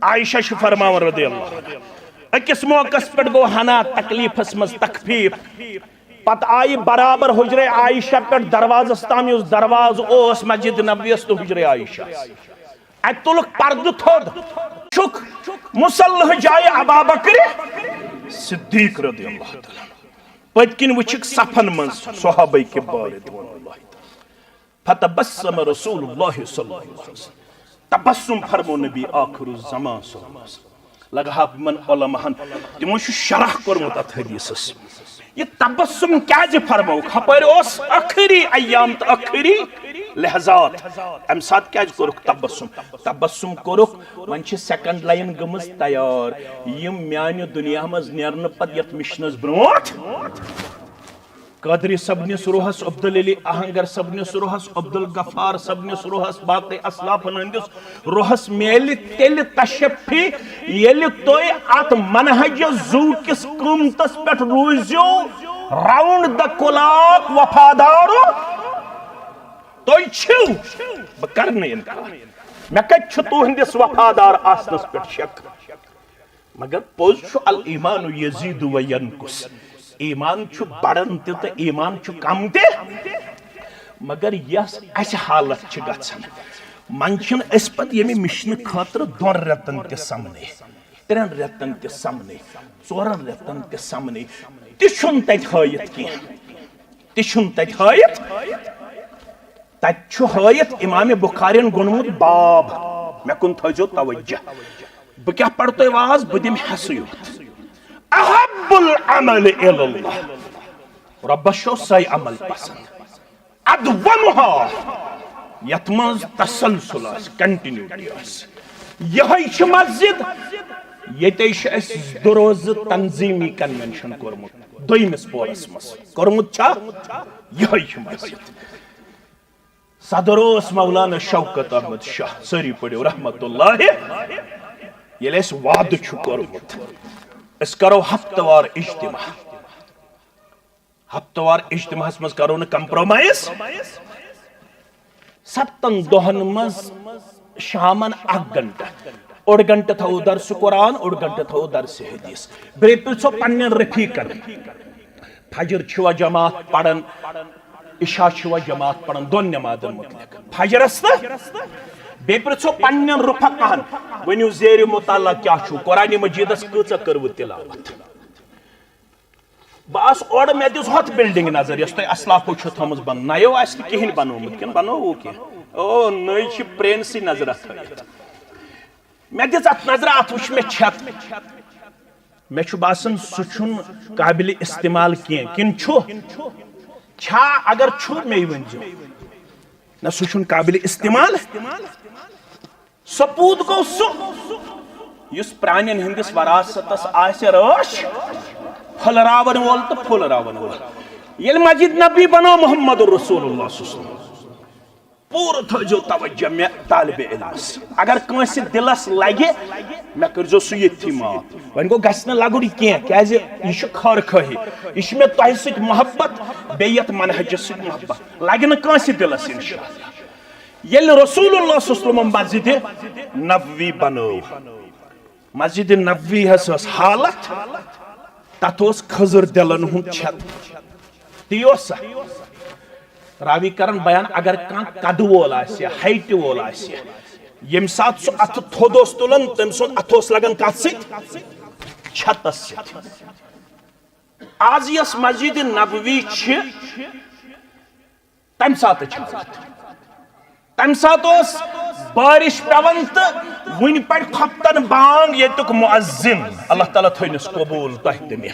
عائشہ چھِ فرماوان رضی اللہ أکِس موقعس پٮ۪ٹھ گوٚو ہنا تکلیٖفس منٛز تخفیٖف پتہٕ آیہِ برابر حجرے عائشہ پٮ۪ٹھ دروازس تام یُس دروازٕ اوس مسجد نبویس تہٕ حجرے عائشہ اتہِ تُلُکھ پردٕ تھوٚد چھُکھ مُصلح جایہِ ابا بکرِ صدیق رضی اللہ تعالیٰ پٔتۍ کِنۍ وٕچھِکھ صفن منٛز صحابہ کِبار رضوان اللہ فتبسم رسول اللہ صلی اللہ علیہ وسلم تبسم فرمو نبی آخر الزمان صلی اللہ علیہ وسلم لگا من علماءن تمو چھُ شرح کوٚرمُت اتھ حدیثس یہ تبسم کیازِ فرموکھ ہپٲرۍ اوس ٲخری ایام تہٕ ٲخری لحظات امہِ ساتہٕ کیازِ کوٚرُکھ تبسم کوٚرُکھ وۄنۍ چھِ سیکنڈ لائن گٔمٕژ تیار یِم میانہِ دُنیا منٛز نیرنہٕ پتہٕ یتھ مِشنس برونٛٹھ قادری صبنِس روحس عبدالعلی آہنگر صبنِس روحس عبدالغفار صبنِس روحس باقی اسلافن ہندس روحس میلہِ تیٚلہِ تشفی ییٚلہِ تُہۍ اتھ منہج زو کِس قۭمتس پٮ۪ٹھ روٗزِو راؤنڈ دا کلاک وفادارو تُہۍ چھِو بہٕ کرٕ نہٕ اِنکار مےٚ کتہِ چھُ تُہنٛدِس وفادار آسنس پٮ۪ٹھ شک مگر پوٚز چھُ الایمان یزیٖد و ینقص ایمان چھُ بڑان تہِ تہٕ ایمان چھُ کم تہِ مگر یس اسہِ حالت چھِ گژھان منٛزٕ چھِنہٕ أسۍ پتہٕ ییٚمہِ مِشنہٕ خٲطرٕ 2 رٮ۪تن تہِ سمنے 3 رٮ۪تن تہِ سمنے 4 رٮ۪تن تہِ سمنے تہِ چھُنہٕ تتہِ ہٲیِتھ کینٛہہ تہِ چھُنہٕ تتہِ ہٲیِتھ تتہِ چھُ ہٲیِتھ امام بخارین گوٚنمُت باب مےٚ کُن تھٲیزیو توجہ بہٕ کیٛاہ پرٕ تۄہہِ واز بہٕ دِمہٕ حصہٕ یوت احب العمل الى اللہ ربس چھُ سۄے عمل پسند ادومها یتمنز تسلسل آس کنٹینیوٹی آس یہی چھ مسجد یتے چھ اس دروز تنظیمی کنونشن کورمت دویمس پورس مس کورمت چھا یہی چھ مسجد صدر اوس مولانا شوکت احمد شاہ سری پڑھو رحمت اللہ یل اس وعد چھ کورمت اس کرو ہفتوار اجتماع ہفتوار اجتماع مز کرو نا کمپرومائز 7 دہن مز شامن 1 گھنٹہ اوڑ گھنٹہ تھو درس قرآن اوڑ گھنٹہ تھو درس حدیث بری پرسو پنن رفیقن فجر چھوا جماعت پڑھن عشاء چھوا جماعت پڑھن دون نمازن متعلق فجرس بی پرسو پنن رفقہن ونیو زیر مطالعہ کیا چھو قرآن مجیدس کۭژاہ کٔروٕ تلاوت بس اور مے دس ہوت بلڈنگ نظر یس تہ اسلافو چھ تھمز بن نیو اس کہین بنومت کن بنو کی او نئی چھ پرینسی نظر ات مے دس ات نظر ات وچ مے چھت مے چھ باسن سہ چھن قابل استعمال کین کن چھو چھا اگر چھو مے ونجو نہ سہ چھن قابل استعمال سپود کو سہ یس پرانین ہندس وراثتس آسہ رٲچھ پھلراون وول تو پھلراون وول یل مسجد نبی بنو محمد رسول اللہ صلی اللہ علیہ وسلم پور تھجو توجہ میں طالب علمس اگر کنس دلس لگے میں کرزو سہ یتھی معاف ون گو گھس نہ لگُن کینٛہہ کیازِ یہ چھ خیر خواہی یہ چھ مے تۄہہِ سۭتۍ محبت بیٚیہِ یتھ منہجس سۭتۍ محبت لگہِ نہٕ کٲنٛسہِ دلس انشاءاللہ ییٚلہِ رسول اللہ صلی اللہ علیہ وسلم مسجد نبوی بنٲو مسجد نبوی ہس ٲس حالت تت اوس کھزر دلن ہند چھت تی اوسا راوی کرن بیان اگر کان قد وول آسیا ہائٹ وول آسیا یم سات سو ات تھود اوس تلن تم سن ات اوس لگن کت سۭتۍ چھتس سۭتۍ آز یس مسجد نبوی چھ تم سات تم سات اوس بارش پیون تو ون پڑ کھپتن بانگ یتک مؤذن اللہ تعالیٰ تھینس قبول تہ تہ مے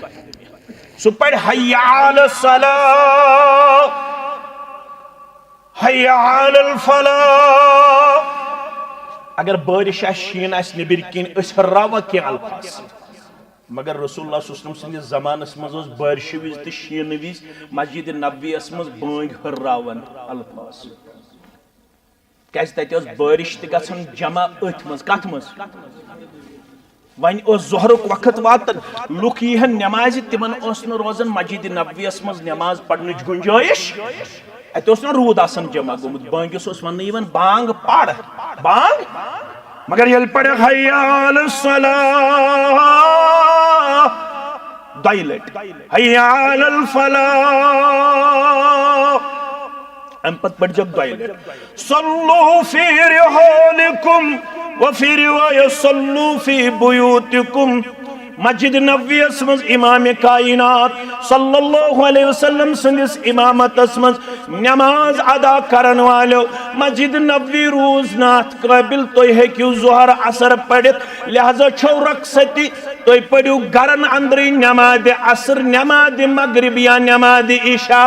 سہ پڑ حی علی الصلاۃ حی علی الفلاح اگر بارش شین آس نبر کن اس راو کی الفاظ مگر رسول اللہ صلی اللہ علیہ وسلم سندس زمانس مز بارش وز تو شین وز مسجد نبوی اس مز بانگ ہراون الفاظ کیاز تتہ ٲس بارش تہ گژھان جمع اتھ مز کتھ مز ون اوس ظہرک وقت واتن لُکھ یِہن نمازِ تمن اوس نہٕ روزان مسجد نبویس مز نماز پرنٕچ گنجٲیش اتہ اوس نہٕ روٗد آسان جمع گوٚمُت بٲنگِس اوس وننہٕ یِوان بانگ پر بانگ مگر ییٚلہِ پرِ حی علی الصلاۃ دۄیہِ لٹہِ حی علی الفلاح ام پت پڑھ جب دعائی لے صلو فی رحالکم وفی روایت صلو فی بیوتکم مسجد نبوی اسمز امام کائنات صلی اللہ علیہ وسلم سندس امامت اسمز نماز ادا کرن والو مسجد نبوی روز نات قابل تو ہیکیو ظہر عصر پڑھت لہذا چھو رقصتی تو پڑھو گرن اندری نماز عصر نماز مغرب یا نماز عشاء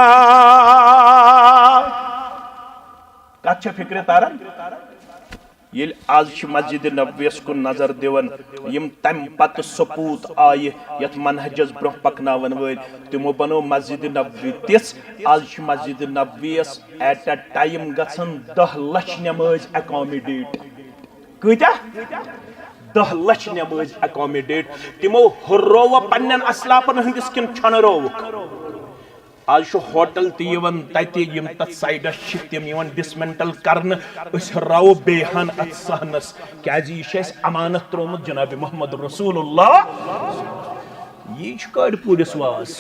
کچھ فکر تارن یل آج مسجد نبویس کن نظر دیون یم تم پت سپوت آئی یت منہجس برہ پکناون ول تمو بنو مسجد نبوی تس آج مسجد نبویس ایٹ اے ٹائم گژھن 10 لچھ نماز اکامڈیٹ کتیا 10 لچھ نماز اکامڈیٹ تمو ہرو پنن اسلافن ہندس کن چھن روک آج شو ہوٹل تیون تیتی یم تت سائیڈس چھ تم یون ڈسمنٹل کرن اس راو بیہن ات سہنس کیازِ یہ چھ امانت ترومت جناب محمد رسول اللہ یہ چھ کڑ پورس واز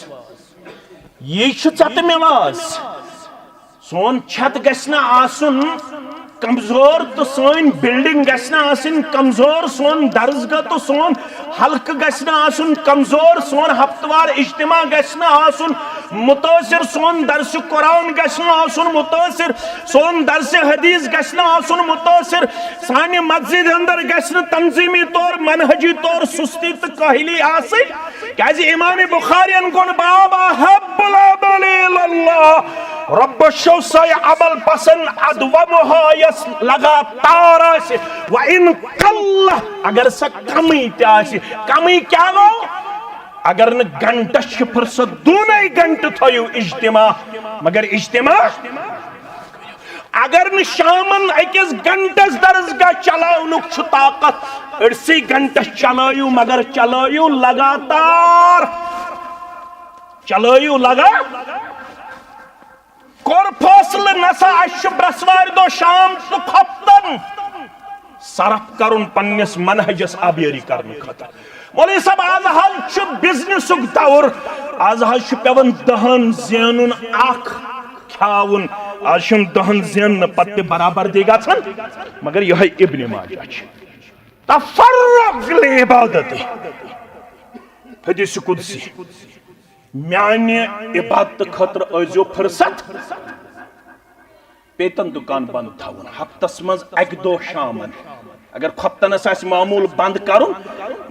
یہ چھ ژت مے واز سون چھت گژھِ نہٕ آسُن کمزور تو سون بلڈنگ گژھِ نہٕ آسٕنۍ کمزور سون درسگاہ تو سون حلقہ گژھِ نہٕ آسُن کمزور سون ہفتوار اجتماع گژھِ نہٕ آسُن متاثر سون درس قرآن گژھِ نہٕ آسُن متاثر سون درس حدیث گژھِ نہٕ آسُن متاثر سانہِ مسجد اندر گژھِ نہٕ تنظیمی طور منہجی طور سستی تہٕ کاہلی آسٕنۍ کیازِ امام بخارین کوٚن باب احب العمل الی اللہ رب شوسای عمل پسند ادومها یس لگاتار آسی و ان قل اگر سا کمی تیاسی کمی کیا گو اگر نہ گھنٹہ فرصت دونوں گھنٹہ تھیو اجتماع مگر اجتماع اگر نہ شامن اکس گھنٹس درسگاہ چلاونک چھ طاقت ارسی گھنٹہ چلائیو مگر چلائیو لگاتار چلائیو لگا کور فاصل نسا اش برسوار دو شام تو کھپتن صرف کرن پنس منہجس آبیاری کرنے خاطر مولوی صاحب آز حال بزنسک دور آز حال پیون دہن زینن اخ کھاون آج دہن زین پتہ برابر دے گا چھن مگر یہ ابن ماجہ تفرغ لعبادت حدیث قدسی میانی عبادت خطر ازیو فرصت پیتن دکان بند تھاون ہفتس مز اک دو شامن اگر کھپتنس آس معمول بند کرن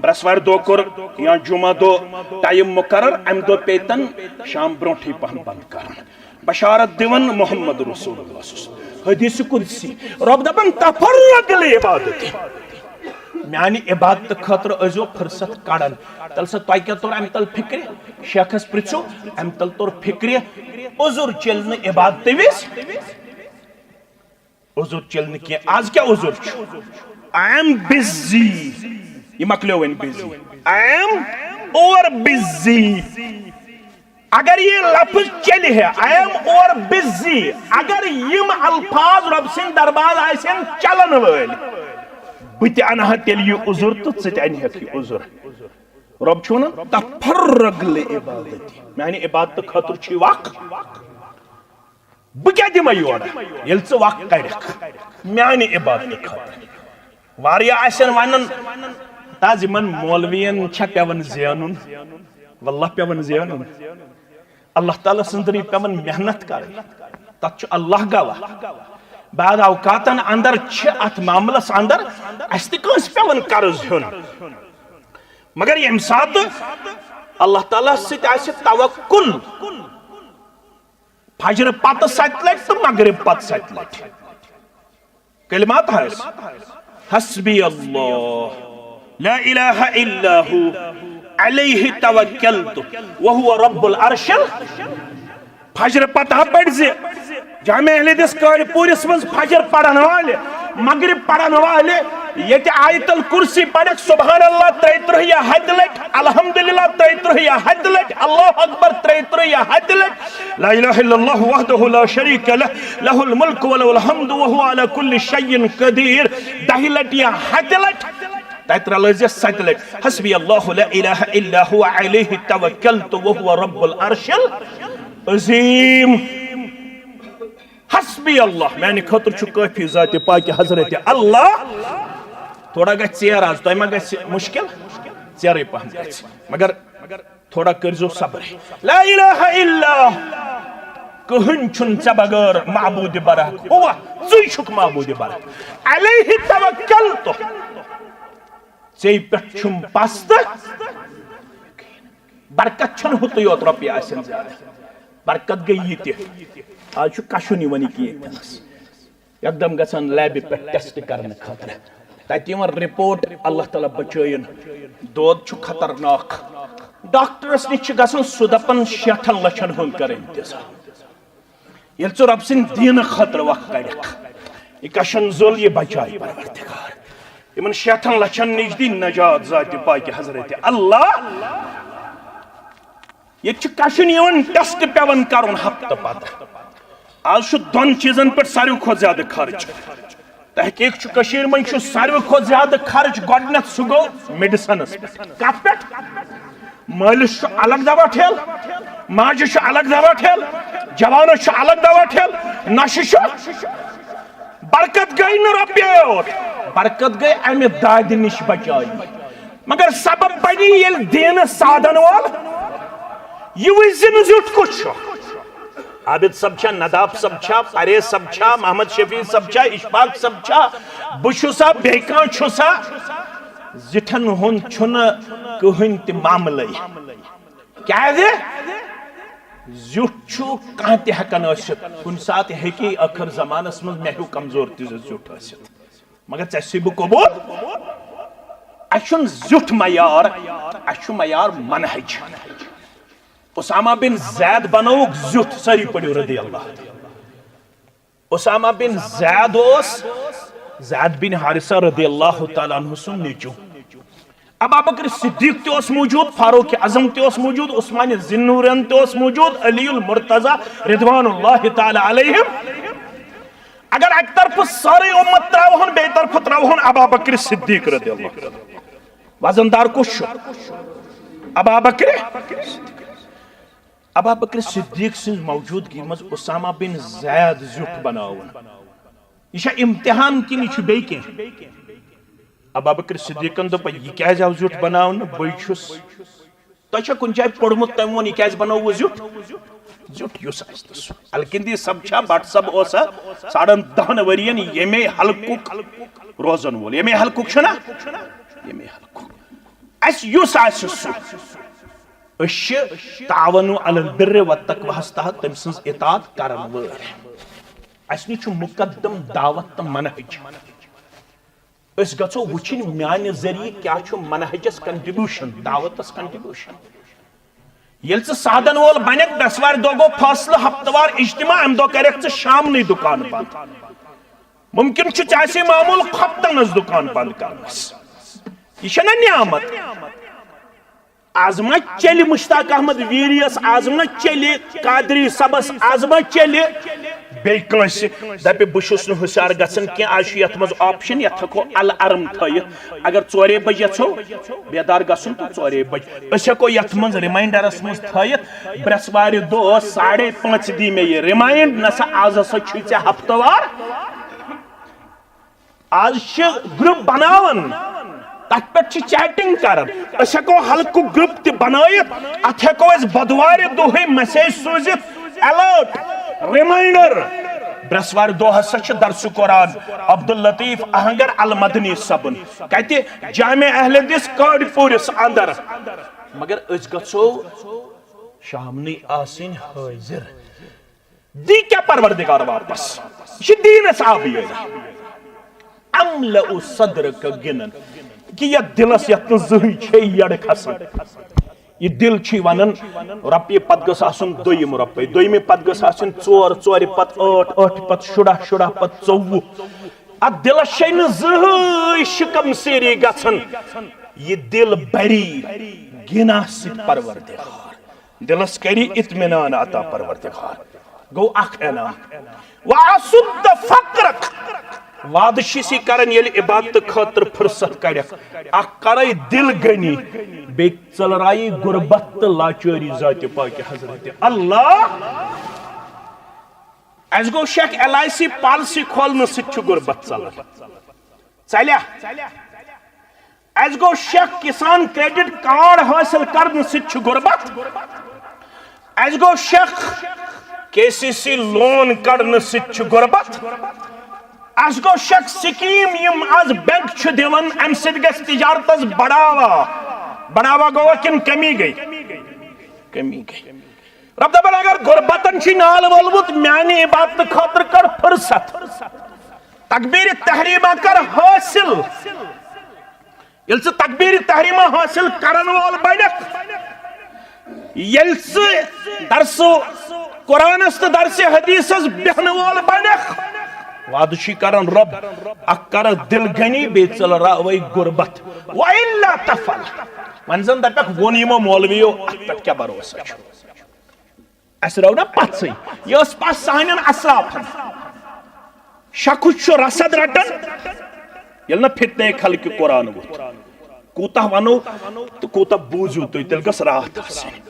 برسوار دو کر یا جمعہ دو ٹائم مقرر ام دو پیتن شام برونٹھی پہن بند کرن بشارت دیون محمد رسول اللہ صلی اللہ علیہ وسلم حدیث قدسی رب دبن تفرغ لعبادت میانی عبادت خطر ازیو فرصت کڑن تل سے تائی کیا طور ام تل فکر شیخس پرچو ام تل طور فکر عذر چلن عبادت ویس عذر چلن کی آج کیا عذر چھو I am busy یہ مکلیو ان busy I am over busy اگر یہ لفظ چلی ہے I am over busy اگر یم الفاظ رب سن درباز آئیسن چلن ویل بت انہا تیل یہ عذر تو ست انہا کی عذر رب چھونا تفرغ لعبادتی یعنی عبادت خطر چھی وقت بکیا دیما یورا یلچ وقت کرک میانی عبادت خطر واریا آسن وانن تازی من مولوین چھا پیون زیانن واللہ پیون زیانن اللہ تعالیٰ سندری پیون محنت کر تک چھو اللہ گوا بعد اوقاتن اندر چھ ات معاملس اندر استی کنس پیون کرز ہن مگر یہ امساد اللہ تعالیٰ سے آسی توکل فجر پت ست لٹ تو مغرب پت ست لٹ کلمات ہے حسبی اللہ لا الہ الا ہو علیہ توکلت وہو رب العرش فجر پتہ پڑھ زی جامع اہل حدیث کار پورس من فجر پڑھن والے مغرب پڑھن والے یہ آیت الکرسی پڑھ سبحان اللہ 33 یا حد لٹ الحمدللہ 33 یا حد لٹ اللہ اکبر 33 یا حد لٹ لا الہ الا اللہ وحدہ لا شریک لہ لہ الملک ولہ الحمد وہو علی کل شیء قدیر 10 لٹ یا حد لٹ 33 لفظ 7 لٹ حسبی اللہ لا الہ الا هو علیہ توکلت وہو رب العرش العظیم حسبی اللہ میں نے خطر چھو کافی ذات پاک حضرت اللہ تھوڑا گا چیر آج تو ایمہ گا مشکل چیر پہم گا مگر تھوڑا کرزو صبر لا الہ الا کہن چھن چبگر معبود برحق ہوا زوی شک معبود برحق علیہ توکلتو چی پر چھن پاست برکت چھن ہوتا یوت ربی آسن زیادہ برکت گئی تی آج چھو کشونی ونی کی ایک تنس یک دم گسن لیبی پر ٹیسٹ کرنے خاطر تاتی ون رپورٹ اللہ تعالیٰ بچائن دود چھو خطرناک ڈاکٹرس نش گسن سدپن 60 لچھن ہن کر انتظام یل ژٕ رب سٕنٛدِ دیٖنہٕ خٲطرٕ وقت کڑکھ یہ کشن ذل یہ بچائی پروردگار یمن 60 لچھن نش دی نجات ذات پاک حضرت اللہ یہ کشن یون ٹیسٹ پیون کرن ہفتہ پتہ آج دون چیزن پر ساروی کھت زیادہ خرچ تحقیق کشیر من ساروی کھت زیادہ خرچ گۄڈنیتھ سہ گو میڈیسنس کت پہ مالس الگ دوا ٹھیل ماجہ الگ دوا ٹھیل جوانس الگ دوا ٹھیل نشہ برکت گئی نا رۄپیہِ یوت برکت گئی امہ دادِ نش بچائی مگر سبب بنی ییٚلہِ دینس سادن وول یہ زن زیٹ کچھ عابد صاحب چھا نداب صاحب چھا پریز صاحب چھا محمد شفیع صاحب چھا اشفاق صاحب چھا بشوسا بیکان چھوسا زٹھن ہن چھن کہن تی معاملے کیا ہے زیوٹ چھو کہاں تہ ہیکان ٲسِتھ کُنہِ ساتہٕ ہیٚکہِ ٲخر زمانس منٛز مےٚ ہیوٗ کمزور تہِ زیوٗٹھ ٲسِتھ مگر ژےٚ چھُے بہٕ قبوٗل اَسہِ چھُنہٕ زیوٗٹھ معیار اَسہِ چھُ معیار منہج اسامہ بن زید بنووُکھ زیوٗٹھ سٲری پٔرِو رضی اللہ اسامہ بن زید اوس زید بن حارثہ رضی اللہ تعالیٰ عنہ سُنٛد نیٚچوٗ ابا بکر صدیق تہِ اوس موجود فاروق اعظم تہِ اوس موجود عثمان ذی تہِ اوس موجود علی المرتضی رضوان اللہ تعالی علیہم اگر اکہ طرف ساری امت تراوہن بیٚیہِ طرف تراوہن ابا بکر صدیق رضی اللہ وزن دار کُس چھُ ابا بکر صدیق سٕنٛز موجودگی منٛز اسامہ بن زید زیوٗٹھ بناوُن یہ چھا امتحان کِنہٕ یہِ چھُ بیٚیہِ کینٛہہ ابا بکر صدیقن دوٚپ یہِ کیازِ آو زیوٗٹھ بناونہٕ بٕے چھُس تۄہہِ چھا کُنہِ جایہِ پوٚرمُت تٔمۍ ووٚن یہِ کیازِ بنووُ زیوٗٹھ زیوٗٹھ یُس آسہِ تہٕ سُہ الکندی صٲب چھا بٹ صٲب اوسا 10.5 ؤرین ییٚمے حلقُک روزن وول ییٚمے حلقُک چھُنا ییٚمے حلقُک اَسہِ یُس آسہِ سُہ أسۍ چھِ تعاونُ علی البر والتقواہس تحت تٔمۍ سٕنٛز اطاعت کرن وٲلۍ اَسہِ نِش چھُ مقدم دعوت تہٕ منہج اس گژھو وچھن میانہ ذریعہ کیا چھُ منہجس کنٹریبیوشن دعوتس کنٹریبیوشن یل ژٕ سادن وول بنیک بسوار دۄہ گوٚو فٲصلہٕ ہفتوار اجتماع امہِ دۄہ کریکھ ژٕ شامنٕے دُکان بند ممکن چھُ ژےٚ آسہِ معموٗل خۄفتنس دُکان بند کرنس یہِ چھےٚ نا نعمت آز ما چلہِ مشتاق احمد ویریس آز ما چلہِ قادری صبس آز ما چلہِ بیٚیہِ کٲنٛسہِ دپہِ بہٕ چھُس نہٕ ہوشیار گژھان کینٛہہ آز چھُ یتھ منٛز آپشن یتھ ہیٚکو الارم تھٲیِتھ اگر 4 بجہِ یژھو بیدار گژھُن تہٕ 4 بجہِ أسۍ ہیٚکو یتھ منٛز ریماینڈرس منٛز تھٲیِتھ برٛٮ۪سوارِ دۄہ 5:30 دی مےٚ یہِ ریمایِنڈ نسا آز ہسا چھُے ژےٚ ہفتوار آز چھِ گروپ بناوان تتھ پٮ۪ٹھ چھِ چیٹنگ کران أسۍ ہیٚکو حلقُک گروپ تہِ بنٲیِتھ اتھ ہیٚکو أسۍ بۄدوارِ دۄہٕے میسیج سوٗزِتھ الرٹ ریمائنڈر برٛٮ۪سوارِ دۄہ ہسا چھُ درسُ قرآن عبداللطیف اہنگر المدنی صبن کتہِ جامع اہل حدیث کٲڑۍ پوٗرِس اندر مگر أسۍ گژھو شامنٕے آسٕنۍ حٲضِر دی کیٛاہ پروردگار واپس یہِ چھُ دیٖنس آبٕے املأ صدرک گِنن کہ یتھ دلس یتھ نہٕ زٕہٕنۍ چھے یڑٕ کھسان یہ دل چھ ونان رۄپیہِ پتہٕ گٔژھ آسُن دوٚیِم رۄپے دوٚیمہِ پتہٕ گٔژھ آسٕنۍ 4 ژورِ پتہٕ 8 8 پتہٕ شُراہ شُراہ پتہٕ 24 اتھ دلس چھے نہٕ زٕہٕنۍ شکم سیری گژھان یہ دل بری گِنا سۭتۍ پروردگار دلس کری اطمینان عطا پروردگار گوٚو اکھ انعام واسد فقرک وعدٕ چھِسی کران ییٚلہِ عبادت خٲطرٕ فرصت کڑکھ اکھ کرے دل گنی بیٚیہِ ژٔلرایی غربت تہٕ لاچٲری ذاتِ پاکہِ حضرت اللہ اَسہِ گوٚو شیخ LIC پالسی کھولنہٕ سۭتۍ چھُ غربت ژلان ژلیا اَسہِ گوٚو شیخ کسان کریڈٹ کارڈ حٲصِل کرنہٕ سۭتۍ چھُ غربت اَسہِ گوٚو شیخ KCC لون کڑنہٕ سۭتۍ چھُ غربت اس گو شک سکیم یم آز بینک چھُ دِوان امہِ سۭتۍ گژھِ تجارتس بڑاوا گوٚوا کِنہٕ کمی گئی کمی گئی رب دپان اگر غربتن چھُ نال وولمُت میانہِ عبادتہٕ خٲطرٕ کر فرصت تکبیر تحریمہ کر حٲصِل ییٚلہِ ژٕ تکبیر تحریمہ حٲصِل کرن وول بنکھ ییٚلہِ ژٕ درسو قرآنس تہٕ درسِ حدیثس بیہنہٕ وول بنکھ وعدٕ چھُے کران رب اکھ کرکھ دل گنی بیٚیہِ ژٔلراوے غربت وإلا تفعل وۄنۍ زن دپکھ ووٚن یِمو مولوِیو اتھ پٮ۪ٹھ کیٛاہ بھروسہ چھُ اسہِ رٲو نا پژھٕے یہِ ٲس پژھ سانٮ۪ن اسرافن شخص چھُ رسد رٹان ییٚلہِ نا فتنہ خلقہِ قرآن ووٚتھ کوٗتاہ ونو تہٕ کوٗتاہ بوٗزِو تُہۍ تیٚلہِ گٔژھ راتھ آسٕنۍ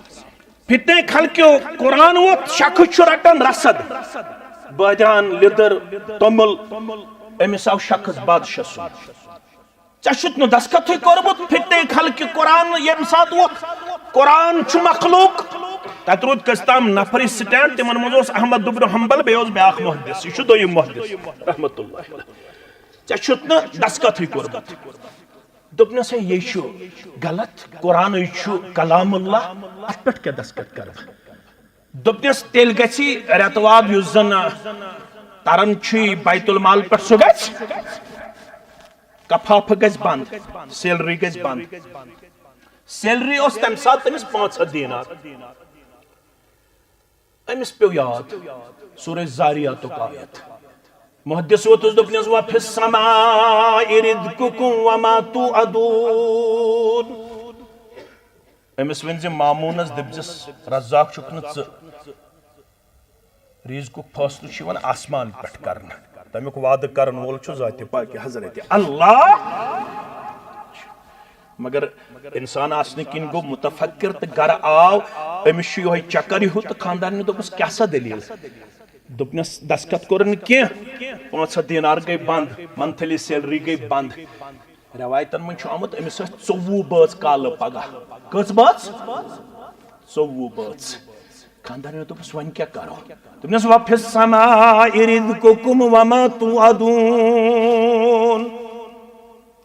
فتنہ خلقیو قرآن ووٚتھ شخص چھُ رٹان رسد بٲدیان لیدٕر توٚمُل أمِس آو شخص بادشاہ سُنٛد ژےٚ چھُتھ نہٕ دستخطٕے کوٚرمُت فتنہ خلقہِ قرآن ییٚمہِ ساتہٕ ووٚتھ قرآن چھُ مخلوق تتہِ روٗد کٔژِ تام نفری سٹینڈ تِمن منٛز اوس احمد بن حنبل بیٚیہِ اوس بیٛاکھ محدث یہِ چھُ دوٚیِم محدث رحمتہ اللہ ژےٚ چھُتھ نہٕ دستخطٕے کوٚرمُت دوٚپنس ہے یہِ چھُ غلط قرآنٕے چھُ کلام اللہ اتھ پٮ۪ٹھ کیٛاہ دستخط کرٕ دپنس تیل گژھی رتواد یس زن ترن بیت المال پہ سہ گژھ کفاف گژھ بند سیلری گژھ بند سیلری اس تمہ سات تمس 500 دینار امس پیو یاد سورہ زاریات آیت محدث ووتس دپنس وفی السماء رزقکم وما توعدون امس ون زِ مامونس دپزس رزاق چھُکھ نہٕ ژٕ رزقُک فٲصلہٕ چھُ یِوان آسمان پٮ۪ٹھ کرنہٕ تمیُک وعدٕ کرن وول چھُ ذاتِ پاکہِ حضرت اللہ مگر انسان آسنہٕ کِنۍ گوٚو متفکر تہٕ گرٕ آو أمِس چھُ یِہوے چکر ہیوٗ تہٕ خاندارنہِ دوٚپُس کیٛاہ سا دٔلیٖل دوٚپنس دستخط کوٚر نہٕ کینٛہہ 500 دینار گٔے بنٛد منتھلی سیلری گٔے بنٛد روایتن منٛز چھُ آمُت أمِس ٲسۍ 24 بٲژ کالہٕ پگاہ کٔژ بٲژ 24 بٲژ خاندارنیو دوٚپُس وۄنۍ کیٛاہ کرو دوٚپنس وفی السماء رزقکم وما توعدون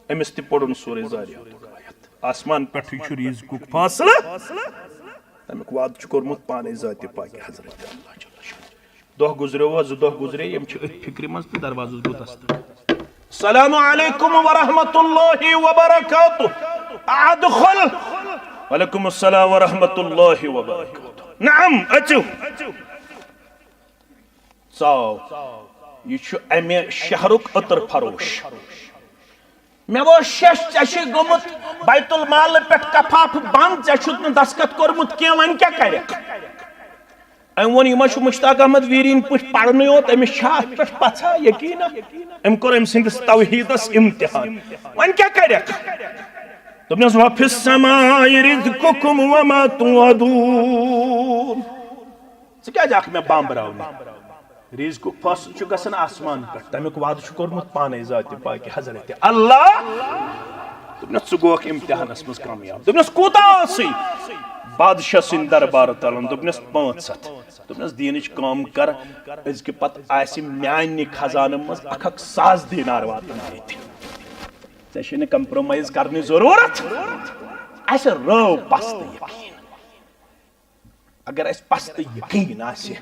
أمس تہِ پوٚرُن سورہ زاریاتُک آیت آسمان پٮ۪ٹھٕے چھُ رزقُک فٲصلہٕ تمیُک وعدٕ چھُ کوٚرمُت پانے ذاتِ پاکہِ حضرت اللہ دۄہ گُزریو زٕ دۄہ گُزرے یِم چھِ أتھۍ فکرِ منٛز تہٕ دروازس گوٚو دستک السلام علیکم ورحمۃ اللہ وبرکاتہ ادخل وعلیکم السلام ورحمۃ اللہ وبرکاتہ نعم اچو ژاو یہ چھُ امہِ شہرُک عطر فروش مےٚ ووٚن شش ژےٚ چھُے گوٚمُت بیت المالہٕ پٮ۪ٹھ کفاف بنٛد ژےٚ چھُتھ نہٕ دستخط کوٚرمُت کینٛہہ وۄنۍ کیٛاہ کرکھ أمۍ ووٚن یہِ ما چھُ مشتاق احمد ویٖرِنۍ پٲٹھۍ پرنٕے یوت أمِس چھا اتھ پٮ۪ٹھ پژھا یقینا أمۍ کوٚر أمۍ سٕنٛدِس توحیٖدس امتحان وۄنۍ کیٛاہ کرکھ دوٚپنس وفی السماء رزقکم وما توعدون ژٕ کیٛازِ آکھ مےٚ بامبراونہِ رزقُک فٲصلہٕ چھُ گژھان آسمان پٮ۪ٹھ تمیُک وعدٕ چھُ کوٚرمُت پانے ذاتِ پاکہِ حضرت اللہ دوٚپنس ژٕ گوکھ امتحانس منٛز کامیاب دوٚپنس کوٗتاہ ٲسٕے بادشاہ سٕنٛدِ دربارٕ تلن دوٚپنس 500 دوٚپنس دیٖنٕچ کٲم کر أزکہِ پتہٕ آسہِ میانہِ خزانہٕ منٛز 1,000 دینار واتان ییٚتہِ ژےٚ چھے نہٕ کمپرومایز کرنٕچ ضروٗرت اسہِ رٲو پستہٕ یقیٖن اگر اسہِ پستہٕ یقیٖن آسہِ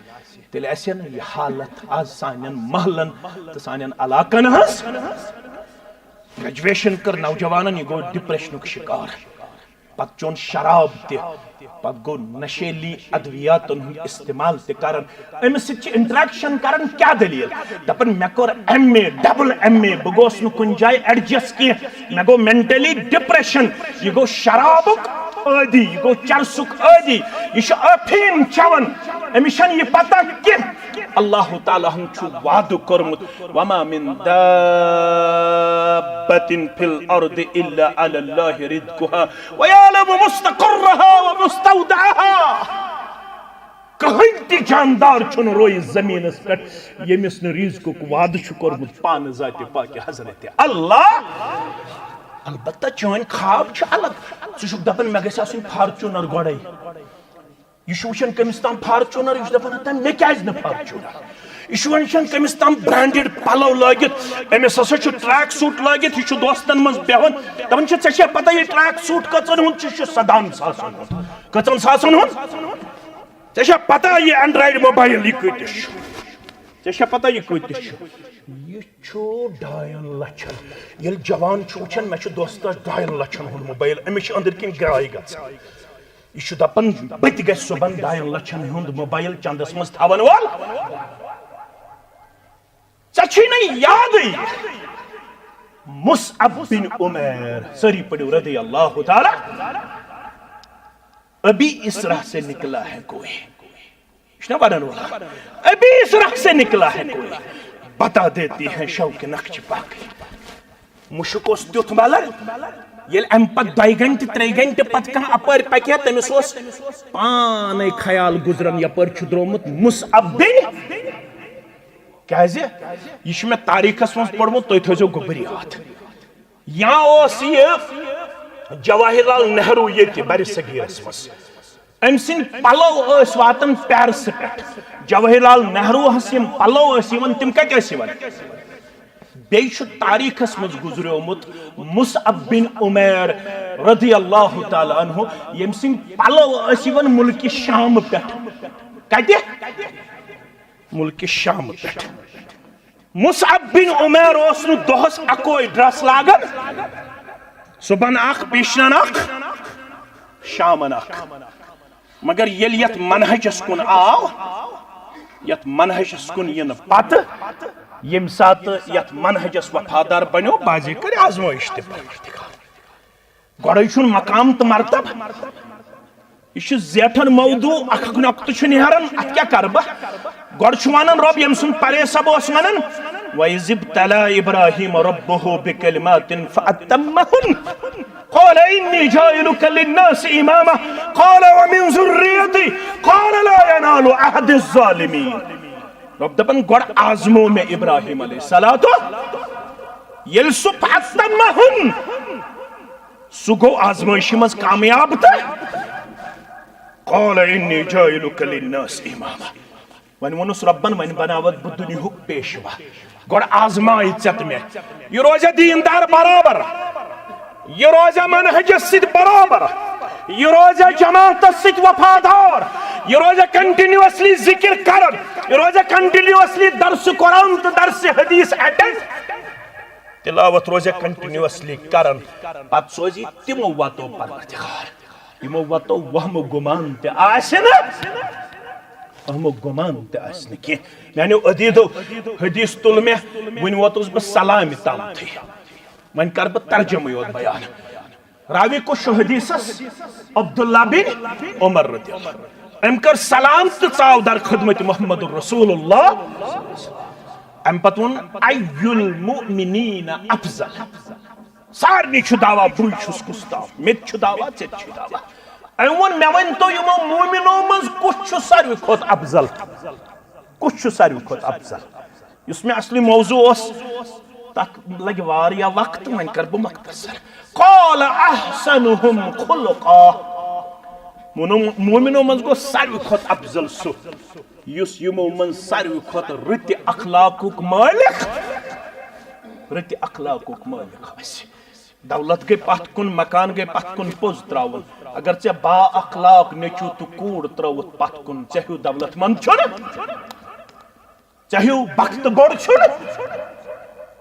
تیٚلہِ آسہِ نہٕ یہِ حالت آز سانٮ۪ن محلن تہٕ سانٮ۪ن علاقن ہٕنٛز گریجویشن کٔر نوجوانن یہِ گوٚو ڈپریشنُک شکار پتہٕ چون شراب تہِ پتہٕ گوٚو نشیلی ادویاتن ہُنٛد استعمال تہِ کران أمِس سۭتۍ چھِ انٹریکشن کران کیٛاہ دٔلیٖل دپان مےٚ کوٚر MA ڈبل MA بہٕ گوٚوس نہٕ کُنہِ جایہِ ایڈجسٹ کینٛہہ مےٚ گوٚو مینٹلی ڈپریشن یہِ گوٚو شرابُک عٲدی یہِ گوٚو چرسُک عٲدی یہِ چھُ ٲفیٖن چٮ۪وان أمِس چھنہٕ یہِ پتہ کینٛہہ اللہ تعالیٰ ہن چھُ وعدٕ کوٚرمُت وما من دابة في الأرض إلا على الله رزقها ويعلم مستقرها ومستودعها کٕہٕنۍ تہِ جاندار چھُنہٕ روزِ زٔمیٖنس پٮ۪ٹھ ییٚمِس نہٕ رزقُک وعدٕ چھُ کوٚرمُت پانہٕ ذاتِ پاکہِ حضرت اللہ البتہ چٲنۍ خواب چھِ الگ ژٕ چھُکھ دپان مےٚ گژھِ آسُن فارچوٗنر گۄڈے یہ وچان کمس تام فارچوٗنر یہ دپان مےٚ کیٛازِ نہٕ فارچوٗنر یہ وچان کمس تام برانڈڈ پلو لٲگِتھ أمِس ہسا چھُ ٹریک سوٗٹ لٲگِتھ یہِ چھُ دوستن منٛز بیہوان دپان چھِ ژےٚ چھےٚ پتہ یہِ ٹریک سوٗٹ کٔژن ہُنٛد چھُ یہِ چھُ 100 ساسن ہُنٛد کٔژن ساسن ہُنٛد ژےٚ چھےٚ پتہ یہِ اینڈرایڈ موبایل یہِ کۭتِس چھُ ژےٚ چھےٚ پتہ یہِ کۭتِس چھُ یہِ چھُ 2.5 لچھن ییٚلہِ جوان چھُ وٕچھان مےٚ چھُ دوستس 2.5 لچھن ہُنٛد موبایل أمِس چھِ أنٛدٕرۍ کِنۍ گراے گژھان یہ چھُ دپان بہٕ تہِ گژھِ صُبحن 2.5 لچھن ہُنٛد موبایل چندس منٛز تھاون وول ژےٚ چھُے نہٕ یادٕے مصعب بن عمیر سٲری پٔرِو رضی اللہ تعالیٰ ابھی اس راہ سے نکلا ہے کوئی یہ چھُنہ ونان وول ابھی اس راہ سے نکلا ہے کوئی بتا دیتی ہے شوق نقش باقی مشک اوس تیُتھ ملر ییٚلہِ امہِ پتہٕ 2 گنٹہٕ 3 گنٹہٕ پتہٕ کانٛہہ اپٲرۍ پکہِ ہا تٔمِس اوس پانے خیال گُزران یپٲرۍ چھُ درٛومُت مصعب بن کیٛازِ یہِ چھُ مےٚ تاریٖخس منٛز پوٚرمُت تُہۍ تھٲیزیو گوٚبُر یاد یا اوس یہِ جواہر لال نہروٗ ییٚتہِ بر صغیٖرس منٛز أمۍ سٕنٛدۍ پلو ٲسۍ واتان پیرسہٕ پٮ۪ٹھ جواہر لال نہروٗہس یِم پلو ٲسۍ یِوان تِم کتہِ ٲسۍ یِوان بیٚیہِ چھُ تاریٖخس منٛز گُزریومُت مصعب بن عمیر رضی اللہ تعالیٰ عنہ ییٚمہِ سٕنٛدۍ پلو ٲسۍ یِوان مُلکہِ شامہٕ پٮ۪ٹھ کتے ملک شام پہ مصعب بن عمیر اوسنو دہس اکوئی ڈرس لاگن صبحن اخ پیشنن اخ شامن اخ مگر یل یت منہجس کن آو یت منہجس کن ین پت یم سات یت منہجس وفادار بنو بازی کر آزمائش تہ گوڑے چھن مقام تو مرتب یہ زیٹھن موضوع اخ نقطہ نیران ات کیا کر بہ گوڑ ونان رب یم سن پرے سب اس ونان وَإِذِ ابْتَلَىٰ إِبْرَاهِيمَ رَبُّهُ بِكَلِمَاتٍ فَأَتَّمَّهُنَّ قَالَ إِنِّي جَاعِلُكَ لِلنَّاسِ إِمَامًا قَالَ وَمِن ذُرِّيَّتِي قَالَ لَا يَنَالُ عَهْدِ الظَّالِمِينَ رب دپن گوڑ آزمو میں ابراہیم علیہ السلام یل سو فَأَتَّمَّهُنَّ سو گو آزمائشی مز کامیاب تا قَالَ إِنِّي جَاعِلُكَ لِلنَّاسِ إِمَامًا ون ونس ربن ون بناوت بہ دنیاہک پیشوا گوڑ آزمائی ژت میں یہ روزہ دیندار برابر یہ روزہ منہجس ست برابر یہ روزہ جماعت ست وفادار یہ روزہ کنٹینیوسلی ذکر کرن یہ روزہ کنٹینیوسلی درس قرآن تو درس حدیث اٹینڈ تلاوت روزہ کنٹینیوسلی کرن پت سوزی تمو واتو پروردگار یمو واتو وہم و گمان تے آسے نا ہم گمان تے آسنے کی یعنی عدیدو حدیث تل میں ون واتوس بس سلامی تام تھی ون کر بہ ترجمہ یوت بیان راوی کو شو حدیثس عبداللہ بن عمر رضی اللہ ام کر سلام تو ژاو در خدمت محمد رسول اللہ ام پتون ای المؤمنین افضل سارنی چھ دعویٰ بوئی چھس کستاو مت چھ دعویٰ ژت چھ دعویٰ ایون میں ون تو یمو مومنو مز کچھ ساروی کھوت افضل کچھ ساروی کھوت افضل اس میں اصلی موضوع اس تک لگ واریا وقت من کر بہ مختصر قال احسنهم خلقا مومنو مز گو ساروی کھوت افضل سو یس یمو من ساروی کھوت رت اخلاقک مالک رت اخلاقک مالک اس دولت گئی پت کن مکان گئی پت کن پوز تراون اگر ژے با اخلاق نیچو تو کوڑ تروت پت کن چاہیو دولت مند چھن چاہیو بخت بڑ چھن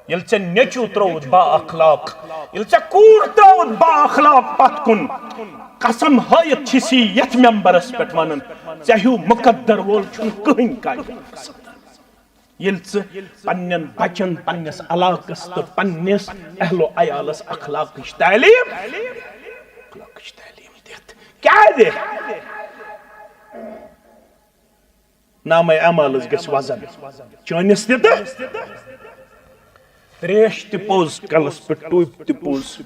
یل ژے نیچو تروت با اخلاق یل ژے کوڑ تروت با اخلاق پت کن قسم ہایت چھسی یت ممبرس پٹ ونن چاہیو مقدر وول چھن کہن کائی یل پنن بچن پنس علاقس تو پنس اہل و عیالس اخلاقش تعلیم دیت کیا دے نام اعمالس گس وزن چانس تہ تریش تہ پوز کلس پہ ٹوپ تہ پوز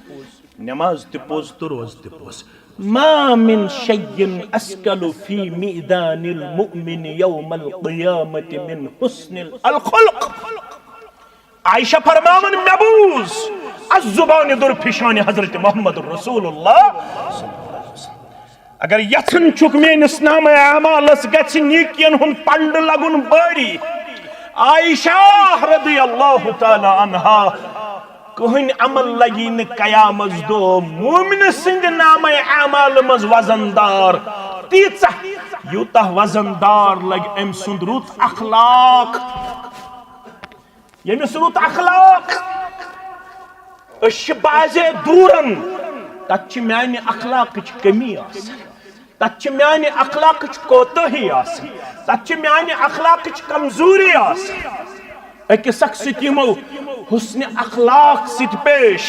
نماز تہ پوز تو روز تہ پوز ما من شيء أسكل في ميدان المؤمن يوم القيامة من حسن الخلق عائشہ فرماون مبوز الزبان در پیشان حضرت محمد رسول اللہ اگر یتن چک میانس نام اعمالس گژھِ نیکین ہن پنڈ لگن باری عائشہ رضی اللہ تعالی عنہا کہن عمل لگی ن قیامت دو مومن سند نام اعمال مز وزندار تیچہ یوتہ وزندار لگ ام سند رت اخلاق یمس رت اخلاق اش بازے دورن تچ میانہ اخلاق کمی تچ میانہ اخلاق کوتہی تچ میانہ اخلاق کمزوری اکس اخ ستمو حسن اخلاق ست پیش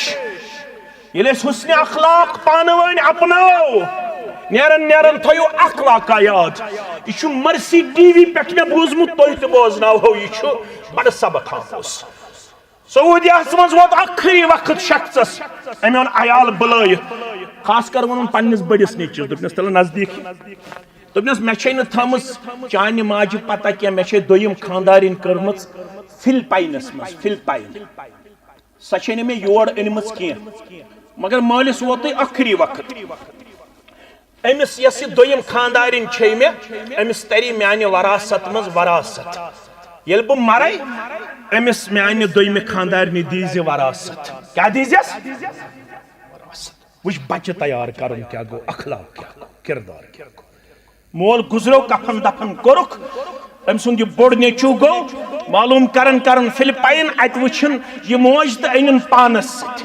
یل حسن اخلاق پانوین اپناو نیرن نیرن تھیو اخلاق یاد یہ مرسی ٹی وی پہ میں بوزمت تھی تو بوزناو ہو یہ بڑ سبق آموز سعودی مز ووت آخری وقت شخصس ام اون عیال بلائت خاص کر ون پنس بڑس نیچس دپنس تل نزدیک دپنس مے چھ نہ تھمس چانہ ماجہ پتہ کی مے چھ دویم خاندارین کرمت فلپائنس مز فلپائن سہ چھ نہ مے یور انمس کی مگر مالس ووت آخری وقت امس یس دویم خاندارین چھ مے امس تری میانہ وراثت مز وراثت یل بہ مرے امس میانہ دویم خاندارنی دیز وراثت کیا دیزیس وراثت وچ بچہ تیار کرن کیا گو اخلاق کیا گو کردار کیا گو مول گزرو کفن دفن کورک ام سند یہ بوڑ نیچو گو معلوم کرن فلپائن ات وچھن یہ موج تو ان پانس ست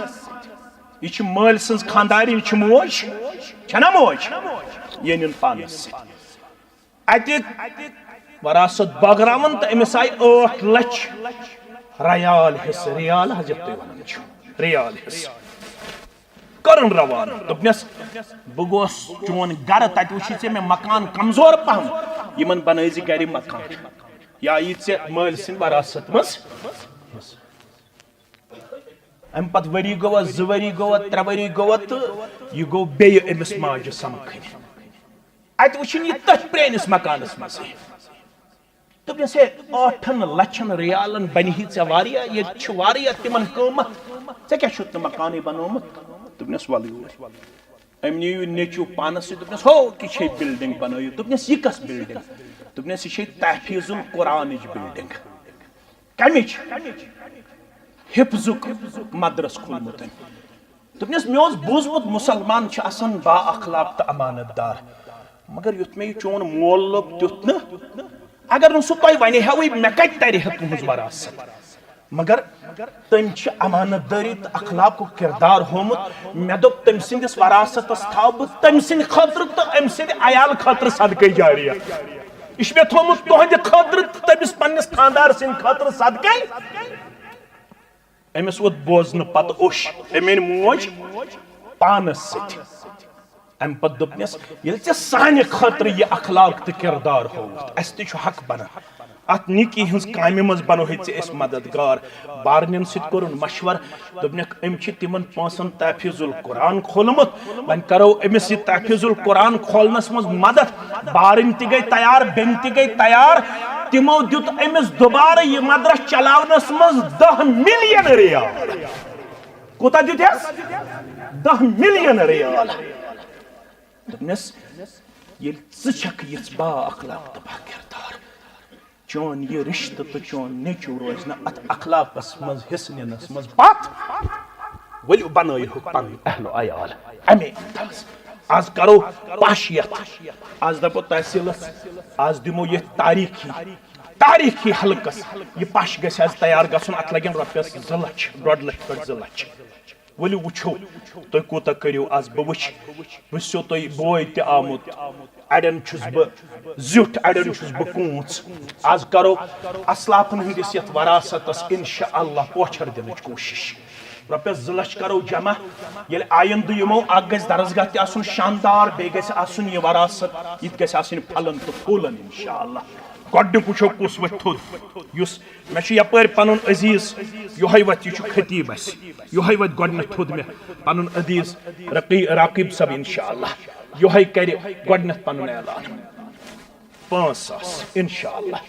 یہ مل سن خاندار یہ موج چھنا موج یہ ان پانس ست ات وراثت بغراون تو امس آئی 8 لچھ ریال حصہ ریال حضرت تھی ونان ریال حصہ کرن روان دپنس بہ گوس چون گر تت وچھی ژے مے مکان کمزور پہم یمن بنٲیزِ گرِ مکان یا یی ژے مٲلۍ سٕنٛدِ وراثت منٛز امہِ پتہٕ ؤری گوٚوا 2 ؤری گوٚوا 3 ؤری گوٚوا تہٕ یہِ گوٚو بیٚیہِ أمِس ماجہِ سمکھٕنۍ اتہِ وٕچھِن یہِ تٔتھۍ پرٛٲنِس مکانس منٛزٕے دوٚپنس ہے 8 لچھن ریالن بنہِ ژےٚ واریاہ ییٚتہِ چھُ واریاہ تِمن قۭمتھ ژےٚ کیٛاہ چھُتھ نہٕ مکانٕے بنومُت دوٚپنس ول یور أمۍ نیو نیچو پانس سۭتۍ دوٚپنس ہو کہِ چھے بلڈنگ بنٲیِو دوٚپنس یہِ کۄس بلڈنگ دوٚپنس یہِ چھے تحفیظ القرآنٕچ بلڈنگ کمِچ حفظُک مدرس کھوٗلمُت دوٚپنس مےٚ اوس بوٗزمُت مُسلمان چھِ آسان با اخلاق تہٕ امانت دار مگر یُتھ مےٚ یہِ چون مول لوٚب تیُتھ نہٕ اگر نہٕ سُہ تۄہہِ وَنہِ ہاوٕے مےٚ کتہِ ترِ ہے تُہنٛز وراثت مگر تٔمۍ چھِ امانت دٲری تہٕ اخلاقُک کردار ہومُت مےٚ دوٚپ تٔمۍ سٕنٛدِس وراثتس تھاو بہٕ تٔمۍ سٕنٛدِ خٲطرٕ تہٕ أمۍ سٕنٛدِ عیال خٲطرٕ صدقے جاریہ یہِ چھُ مےٚ تھوٚومُت تُہنٛدِ خٲطرٕ تہٕ تٔمِس پننِس خاندار سٕنٛدِ خٲطرٕ صدقے أمِس ووت بوزنہٕ پتہٕ اوٚش أمۍ أنۍ موج پانس سۭتۍ امہِ پتہٕ دوٚپنس ییٚلہِ ژےٚ سانہِ خٲطرٕ یہِ اخلاق تہٕ کردار ہووُتھ اسہِ تہِ چھُ حق بنان ات نیکی ہنز کامہِ منٛز بنوہے ژےٚ أسۍ مددگار بارنٮ۪ن سۭتۍ کوٚرُن مشور دوٚپنکھ أمۍ چھِ تِمن پونٛسن تحفیظ القرآن کھولمُت وۄنۍ کرو أمِس یہِ تحفیظ القرآن کھولنس منٛز مدد بارٕنۍ تہِ گٔے تیار بیٚنہِ تہِ گٔے تیار تِمو دیُت أمِس دُبارٕ یہِ مدرس چلاونس منٛز 10 ملین ریال کوٗتاہ دیُتہس 10 ملین ریال دوٚپنس ییٚلہِ ژٕ چھکھ یِژھ با اخلاق تہٕ با کردار چون یہ رشتہ تو چون نیچو روز نہ ات اخلاقس مز حصہ ننس مز پت ولو بنٲیِو پنٕنۍ اہل و عیال امی آز کرو پاشیت آز دپو تحصیلس آز دمو یہ تاریخی حلقس یہ پش گژھِ آز تیار گژھُن ات لگن رۄپیس 2 لچھ 1.5 لچھ پٮ۪ٹھ 2 لچھ ولو وٕچھو تُہۍ کوٗتاہ کٔرِو آز بہٕ وٕچھ وٕچھو تُہۍ بوے تہِ آمُت اڑین چھُس بہٕ زیُٹھ اڑین چھُس بہٕ کوٗنٛژ آز کرو اسلافن ہٕنٛدِس یتھ وراثتس انشاء اللہ پوچھر دِنٕچ کوٗشش رۄپیس 2 لچھ کرو جمع ییٚلہِ آیندٕ یِمو اکھ گژھِ درسگاہ تہِ آسُن شاندار بیٚیہِ گژھِ آسُن یہِ وراثت یہِ تہِ گژھِ آسٕنۍ پھلن تہٕ پھوٗلن انشاء اللہ گۄڈنیُک وٕچھو کُس وۄتھِ تھوٚد یُس مےٚ چھُ یپٲرۍ پنُن عزیز یِہوے وۄتھِ یہِ چھُ خطیب اسہِ یِہوے وۄتھِ گۄڈنیتھ تھوٚد مےٚ پنُن عزیز راقب صٲب انشاء اللہ یِہوے کرِ گۄڈنیتھ پنُن اعلان 5,000 انشاء اللہ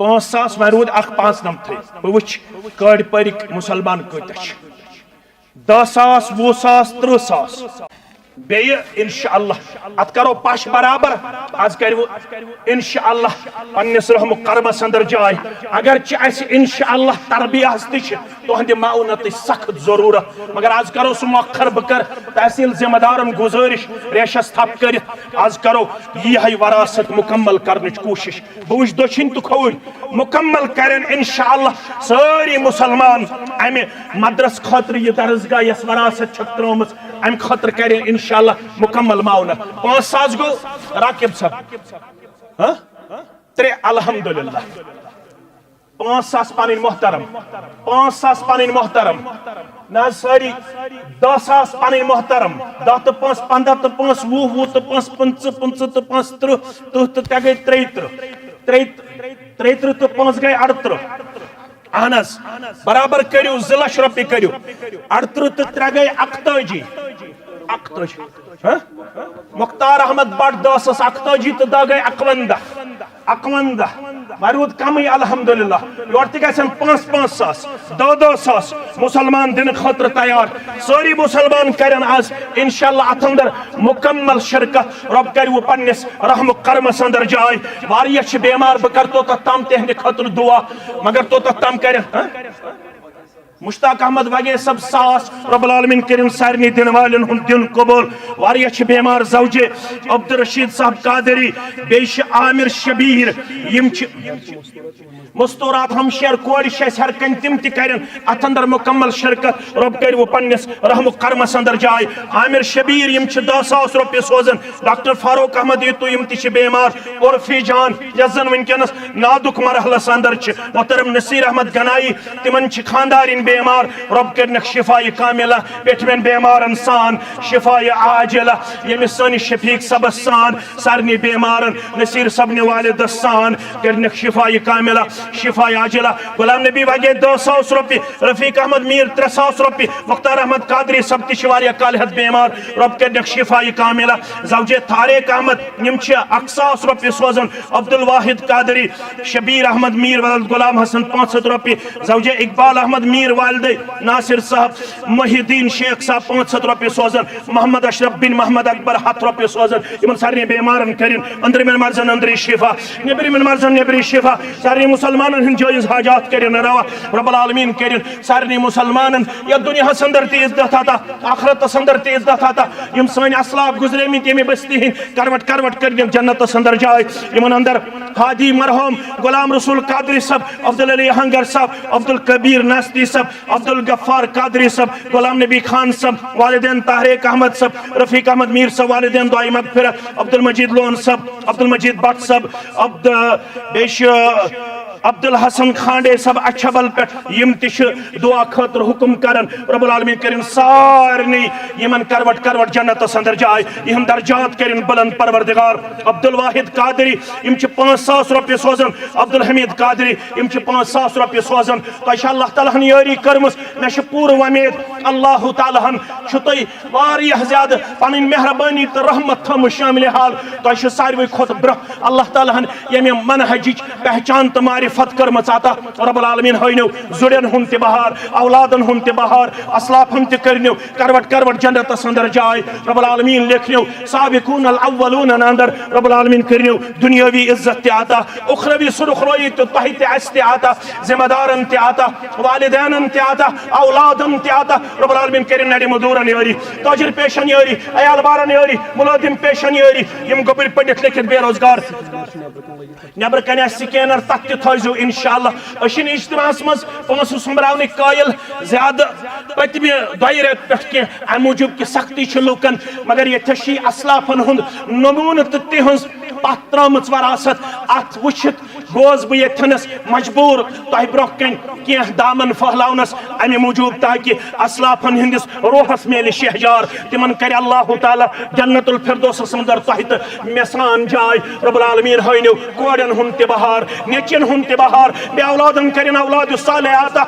5,000 وۄنۍ روٗد اکھ 95 بہٕ وٕچھ کٲڑۍ پٔرِکۍ مُسلمان کۭتیاہ چھِ 10,000 20,000 30,000 بیٚیہِ انشاء اللہ ات کرو پش برابر آز کرو انشاء اللہ پننس رحم کرمس اندر جاے اگرچہ اسہِ انشاء اللہ تربیہس تہِ چھِ تُہنٛدِ معاونتٕچ سخت ضروٗرت مگر آز کرو سُہ مۄخر بہٕ کرٕ تحصیل ذمہ دارن گُزٲرِش ریشس تھپ کٔرِتھ آز کرو یِہے وراثت مکمل کرنٕچ کوٗشش بہٕ وٕچھِ دٔچھِنۍ تہٕ کھووٕرۍ مکمل کرن انشاء اللہ سٲری مُسلمان امہِ مدرس خٲطرٕ یہِ درسگاہ یۄس وراثت چھکھ ترٲومٕژ امہِ خٲطرٕ کرن انشاء اللہ مکمل معاونت 5,000 گوٚو راقب صاحب 3 الحمدللہ 5,000 پنٕنۍ محترم 5,000 پنٕنۍ محترم نہ حظ سٲری 10,000 پنٕنۍ محترم 10 تہٕ 5 15 تہٕ 5 20 تہٕ 5 25 25 تہٕ 5 30 تہٕ ترٛےٚ گٔے 33 تہٕ 5 گٔے 38 اہن حظ برابر کٔرِو 2 لچھ رۄپیہِ کٔرِو 38 تہٕ 3 گٔے 41 مختار احمد بٹ 10 ٲس 41 تہٕ 10 گٔے 51 وۄنۍ روٗد کمٕے الحمدللہ یورٕ تہِ گژھن 5-5 ساس 2-2 ساس مُسلمان دِنہٕ خٲطرٕ تیار سٲری مُسلمان کرن آز انشاء اللہ اتھ اندر مکمل شرکت رۄب کرِوٕ پننس رحم کرمس اندر جاے واریاہ چھِ بیمار بہٕ کرٕ توٚتتھ تام تِہنٛدِ خٲطرٕ دعا مگر توٚتتھ تام کرن مشتاق احمد وگے سب ساس رب العالمین کرن سارنی دن والن ہن دن قبول واریہ چھ بیمار زوجے عبدالرشید صاحب قادری بیش عامر شبیر یم چھ مستورات ہمشیر کوڑ شیس ہر کن تم تہ کرن ات اندر مکمل شرکت رب کر وہ پنس رحم و کرمس اندر جائے عامر شبیر یم چھ 10,000 روپیہ سوزن ڈاکٹر فاروق احمد یتو یم تہ بیمار عرفی جان یس زن ونکس نادک مرحلس اندر چھ محترم نصیر احمد گنائی تمن چھ خاندارین بیمار رب کرنک شفاء کاملہ پیٹھوین بیمارن سان شفاء عاجلہ یمس سانی شفیق صبس سان سارنی بیمارن نصیر صبن والد سان کرنک شفاء کاملہ شفاء عاجلہ غلام نبی وگے 200 روپیہ رفیق احمد میر 300 روپیہ مختار احمد قادری سب تہ واریہ کالہت بیمار رب کرنک شفاء کاملہ زوجے طارق احمد یم چھ 100 روپیہ سوزن عبدالواحد قادری شبیر احمد میر ولد غلام حسن 500 روپیہ زوجے اقبال احمد میر والدے ناصر صاحب محی الدین شیخ صاحب 500 روپیہ سوزن محمد اشرف بن محمد اکبر 100 روپیہ سوزن یمن سارنی بیمارن کرن اندر من مرزن اندری شفا نبری من مرزن نبری شفا سارنی مسلمانن ہن جائز حاجات کرن روا رب العالمین کرن سارنی مسلمانن یا دنیا سندر تی عزت آتا آخرت سندر تی عزت آتا یم سانی اسلاف گزرے میں تیمی بستی ہیں کروٹ کروٹ کرن جنت سندر جائے یمن اندر حادی مرحوم غلام رسول قادری صاحب عبدالعلی ہنگر صاحب عبدالکبیر ناستی صاحب عبدالغفار قادری صاحب غلام نبی خان صاحب والدین طارق احمد صاحب رفیق احمد میر صاحب والدین دعائی مغفرت عبدالمجید لون صاحب عبدالمجید بٹ صاحب بیش عبدالحسن خانڈے صاحب اچھبل پہ یم تش دعا خاطر حکم کرن رب العالمین کرن سارنی یمن کروٹ کروٹ جنت اندر جائے یم درجات کرن بلند پروردگار عبدالواحد قادری یم چھ 500 روپیہ سوزن عبدالحمید قادری یم چھ 500 روپیہ سوزن تو اللہ تعالیٰ ہن یاری کرمس میں چھ پور ومید اللہ تعالیٰ ہن چھتوی واریہ زیادہ پنن مہربانی تو رحمت تھم شامل حال تو چھ ساروی کھوت برہ اللہ تعالیٰ ہن یمی منہجچ پہچان تمہاری فتح کرمت آتا رب العالمین ہوئنو زڑین ہن تی بہار اولادن ہن تی بہار اسلاف ہن تی کرنو کروٹ کروٹ جنت اندر جائے رب العالمین لکھنو سابقون الاولون اندر رب العالمین کرنو دنیاوی عزت تی آتا اخروی سرخ روی تو تحت عز تی آتا ذمہ دارن تی آتا والدینن تی آتا اولادن تی آتا رب العالمین کرن نڑی مدورن یاری تاجر پیشن یاری ایال بارن یاری ملادم پیشن یاری یم گبر پڑھت لکھت بے روزگار نبر کنیا سکینر تک تھوزو انشاءاللہ اشین اجتماع مز پونسو سمبراونی قائل زیادہ پتمی دائی ریت پہ کی موجود کی سختی چھ لوکن مگر یہ تشی اسلافن ہند نمون تتی ہنس پاترامت وراثت ات وچھت گوز بہ یتھنس مجبور تہ برونہ کن کی دامن پھہلاونس امی موجود تاکہ اسلافن ہندس روحس میل شہجار تمن کر اللہ تعالی جنت الفردوس سمندر تحت میسان جائے رب العالمین ہوئنو کوڑن ہن تہ بہار نیچن ہن تہ بہار بے اولادن کرن اولاد صالحات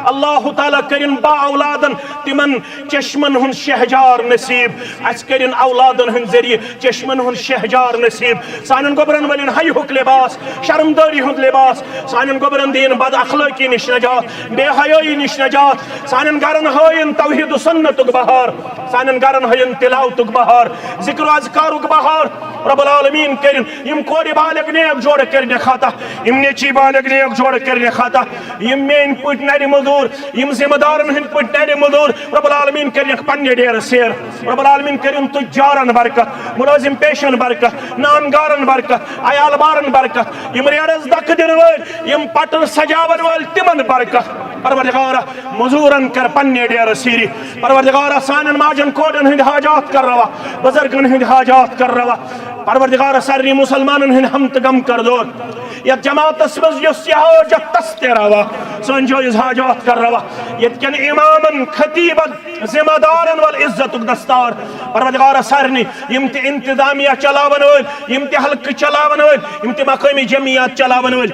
اللہ تعالی کرن با اولادن تمن چشمن ہن شہجار نصیب اس کرن اولادن ہن ذریعہ چشمن ہن شہجار نصیب سانن گبرن ولن حی حق لباس شرمداری ہند لباس سانن گبرن دین بد اخلاقی نش نجات بے حیائی نش نجات سانن گرن ہائن توحید و سنت بہار سانن گرن ہائن تلاوت بہار ذکر و اذکار بہار رب العالمین کرن یم کوری بالغ نیک جوڑ کرنے خاطا یم نیچی بالغ نیک جوڑ کرنے خاطا یم مین پٹ نری مدور یم ذمہ دارن ہند پٹ نری مدور رب العالمین کرن پنہ ڈیر سیر رب العالمین کرن تجارن برکت ملازم پیشن برکت نانگارن برکت عیال بارن برکت یم ریڑس دک دن ول یم پٹن سجاون ول تمن برکت پروردگارا مزورن کر پنہ ڈیر سیری پروردگارا سانن ماجن کوڈن ہند حاجات کر روا بزرگن ہند حاجات کر روا پروردگار سارنی مسلمانن ہن ہم تگم کر دور یا جماعت اسمز یس حاجت تستے روا سن جائز حاجات کر روا یتکن امامن خطیبن ذمہ دارن والعزت دستار پروردگار سارنی یم تی انتظامیہ چلاون ول یم تی حلق چلاون ول یم تی مقامی جمعیات چلاون ول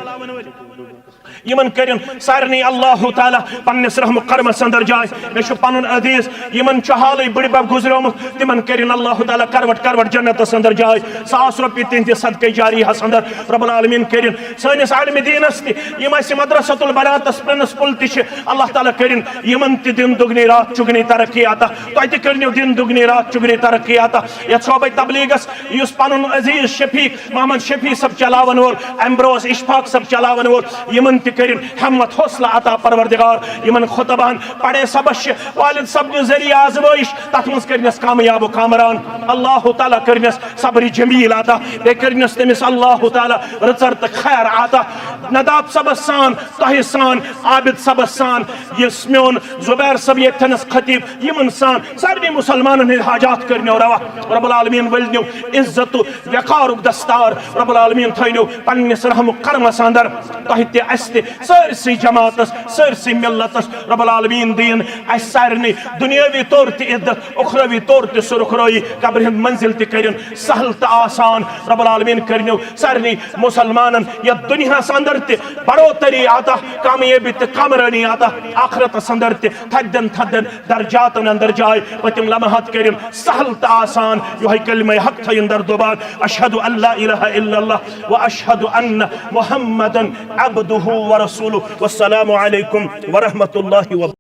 یمن کرن سارنی اللہ تعالی پنس رحم کرم اندر جائے میں پن عزیز یمن حالی بڑی بب گزریومت تمن کرن اللہ تعالی کروٹ کروٹ جنت اندر جائے 100 روپیہ تہندِ صدقہ جاری اندر رب العالمین کرن سانس عالم دینس تم مدرسۃ البناتس پرنسپل تہ اللہ تعالی کرن یمن تہ دن دگنی رات چگنی ترقی عطا تہ کرنو دن دگنی رات چگنی ترقی عطا یت صوبہ تبلیغس یس پن عزیز شفیق محمد شفیع صاحب چلاون وول امبروس اشفاق صاحب چلاون وول یمن تہ کرن ہمت حوصلہ عطا پروردگار یمن خطبان پڑے سبش والد سب ذریعہ آزمائش تات مز کرنس کامیاب و کامران اللہ تعالیٰ کرنس صبر جمیل عطا بے کرنس تمس اللہ تعالیٰ رچر تو خیر عطا نداب صبس سان تہ سان عابد صبس سان یس میون زبیر صب یتنس خطیب یمن سان سارے مسلمان ہند حاجات کرنو روا رب العالمین ولنو عزت وقار دستار رب العالمین تھینو پنس رحم کرمس اندر تہ تہ اس تہ سرسی جماعتس سرسی ملتس رب العالمین دین اس سارے دنیاوی طور تہ عزت اخروی طور تہ سرخروئی قبر ہند منزل تہ کرن سہل تہ آسان رب العالمین کرنو سارے مسلمانن یا دنیا اندر تہ بڑوتری عطا کامیابی تہ کامرانی عطا آخرت اندر تہ تھدن تھدن درجاتن اندر جائے پتم لمحات کرن سہل تہ آسان یہ کلمہ حق تھین در دوبار اشہد ان لا الہ الا اللہ و اشہد ان محمدا عبدہ و رسولہ والسلام علیکم ورحمۃ اللہ وبرکاتہ.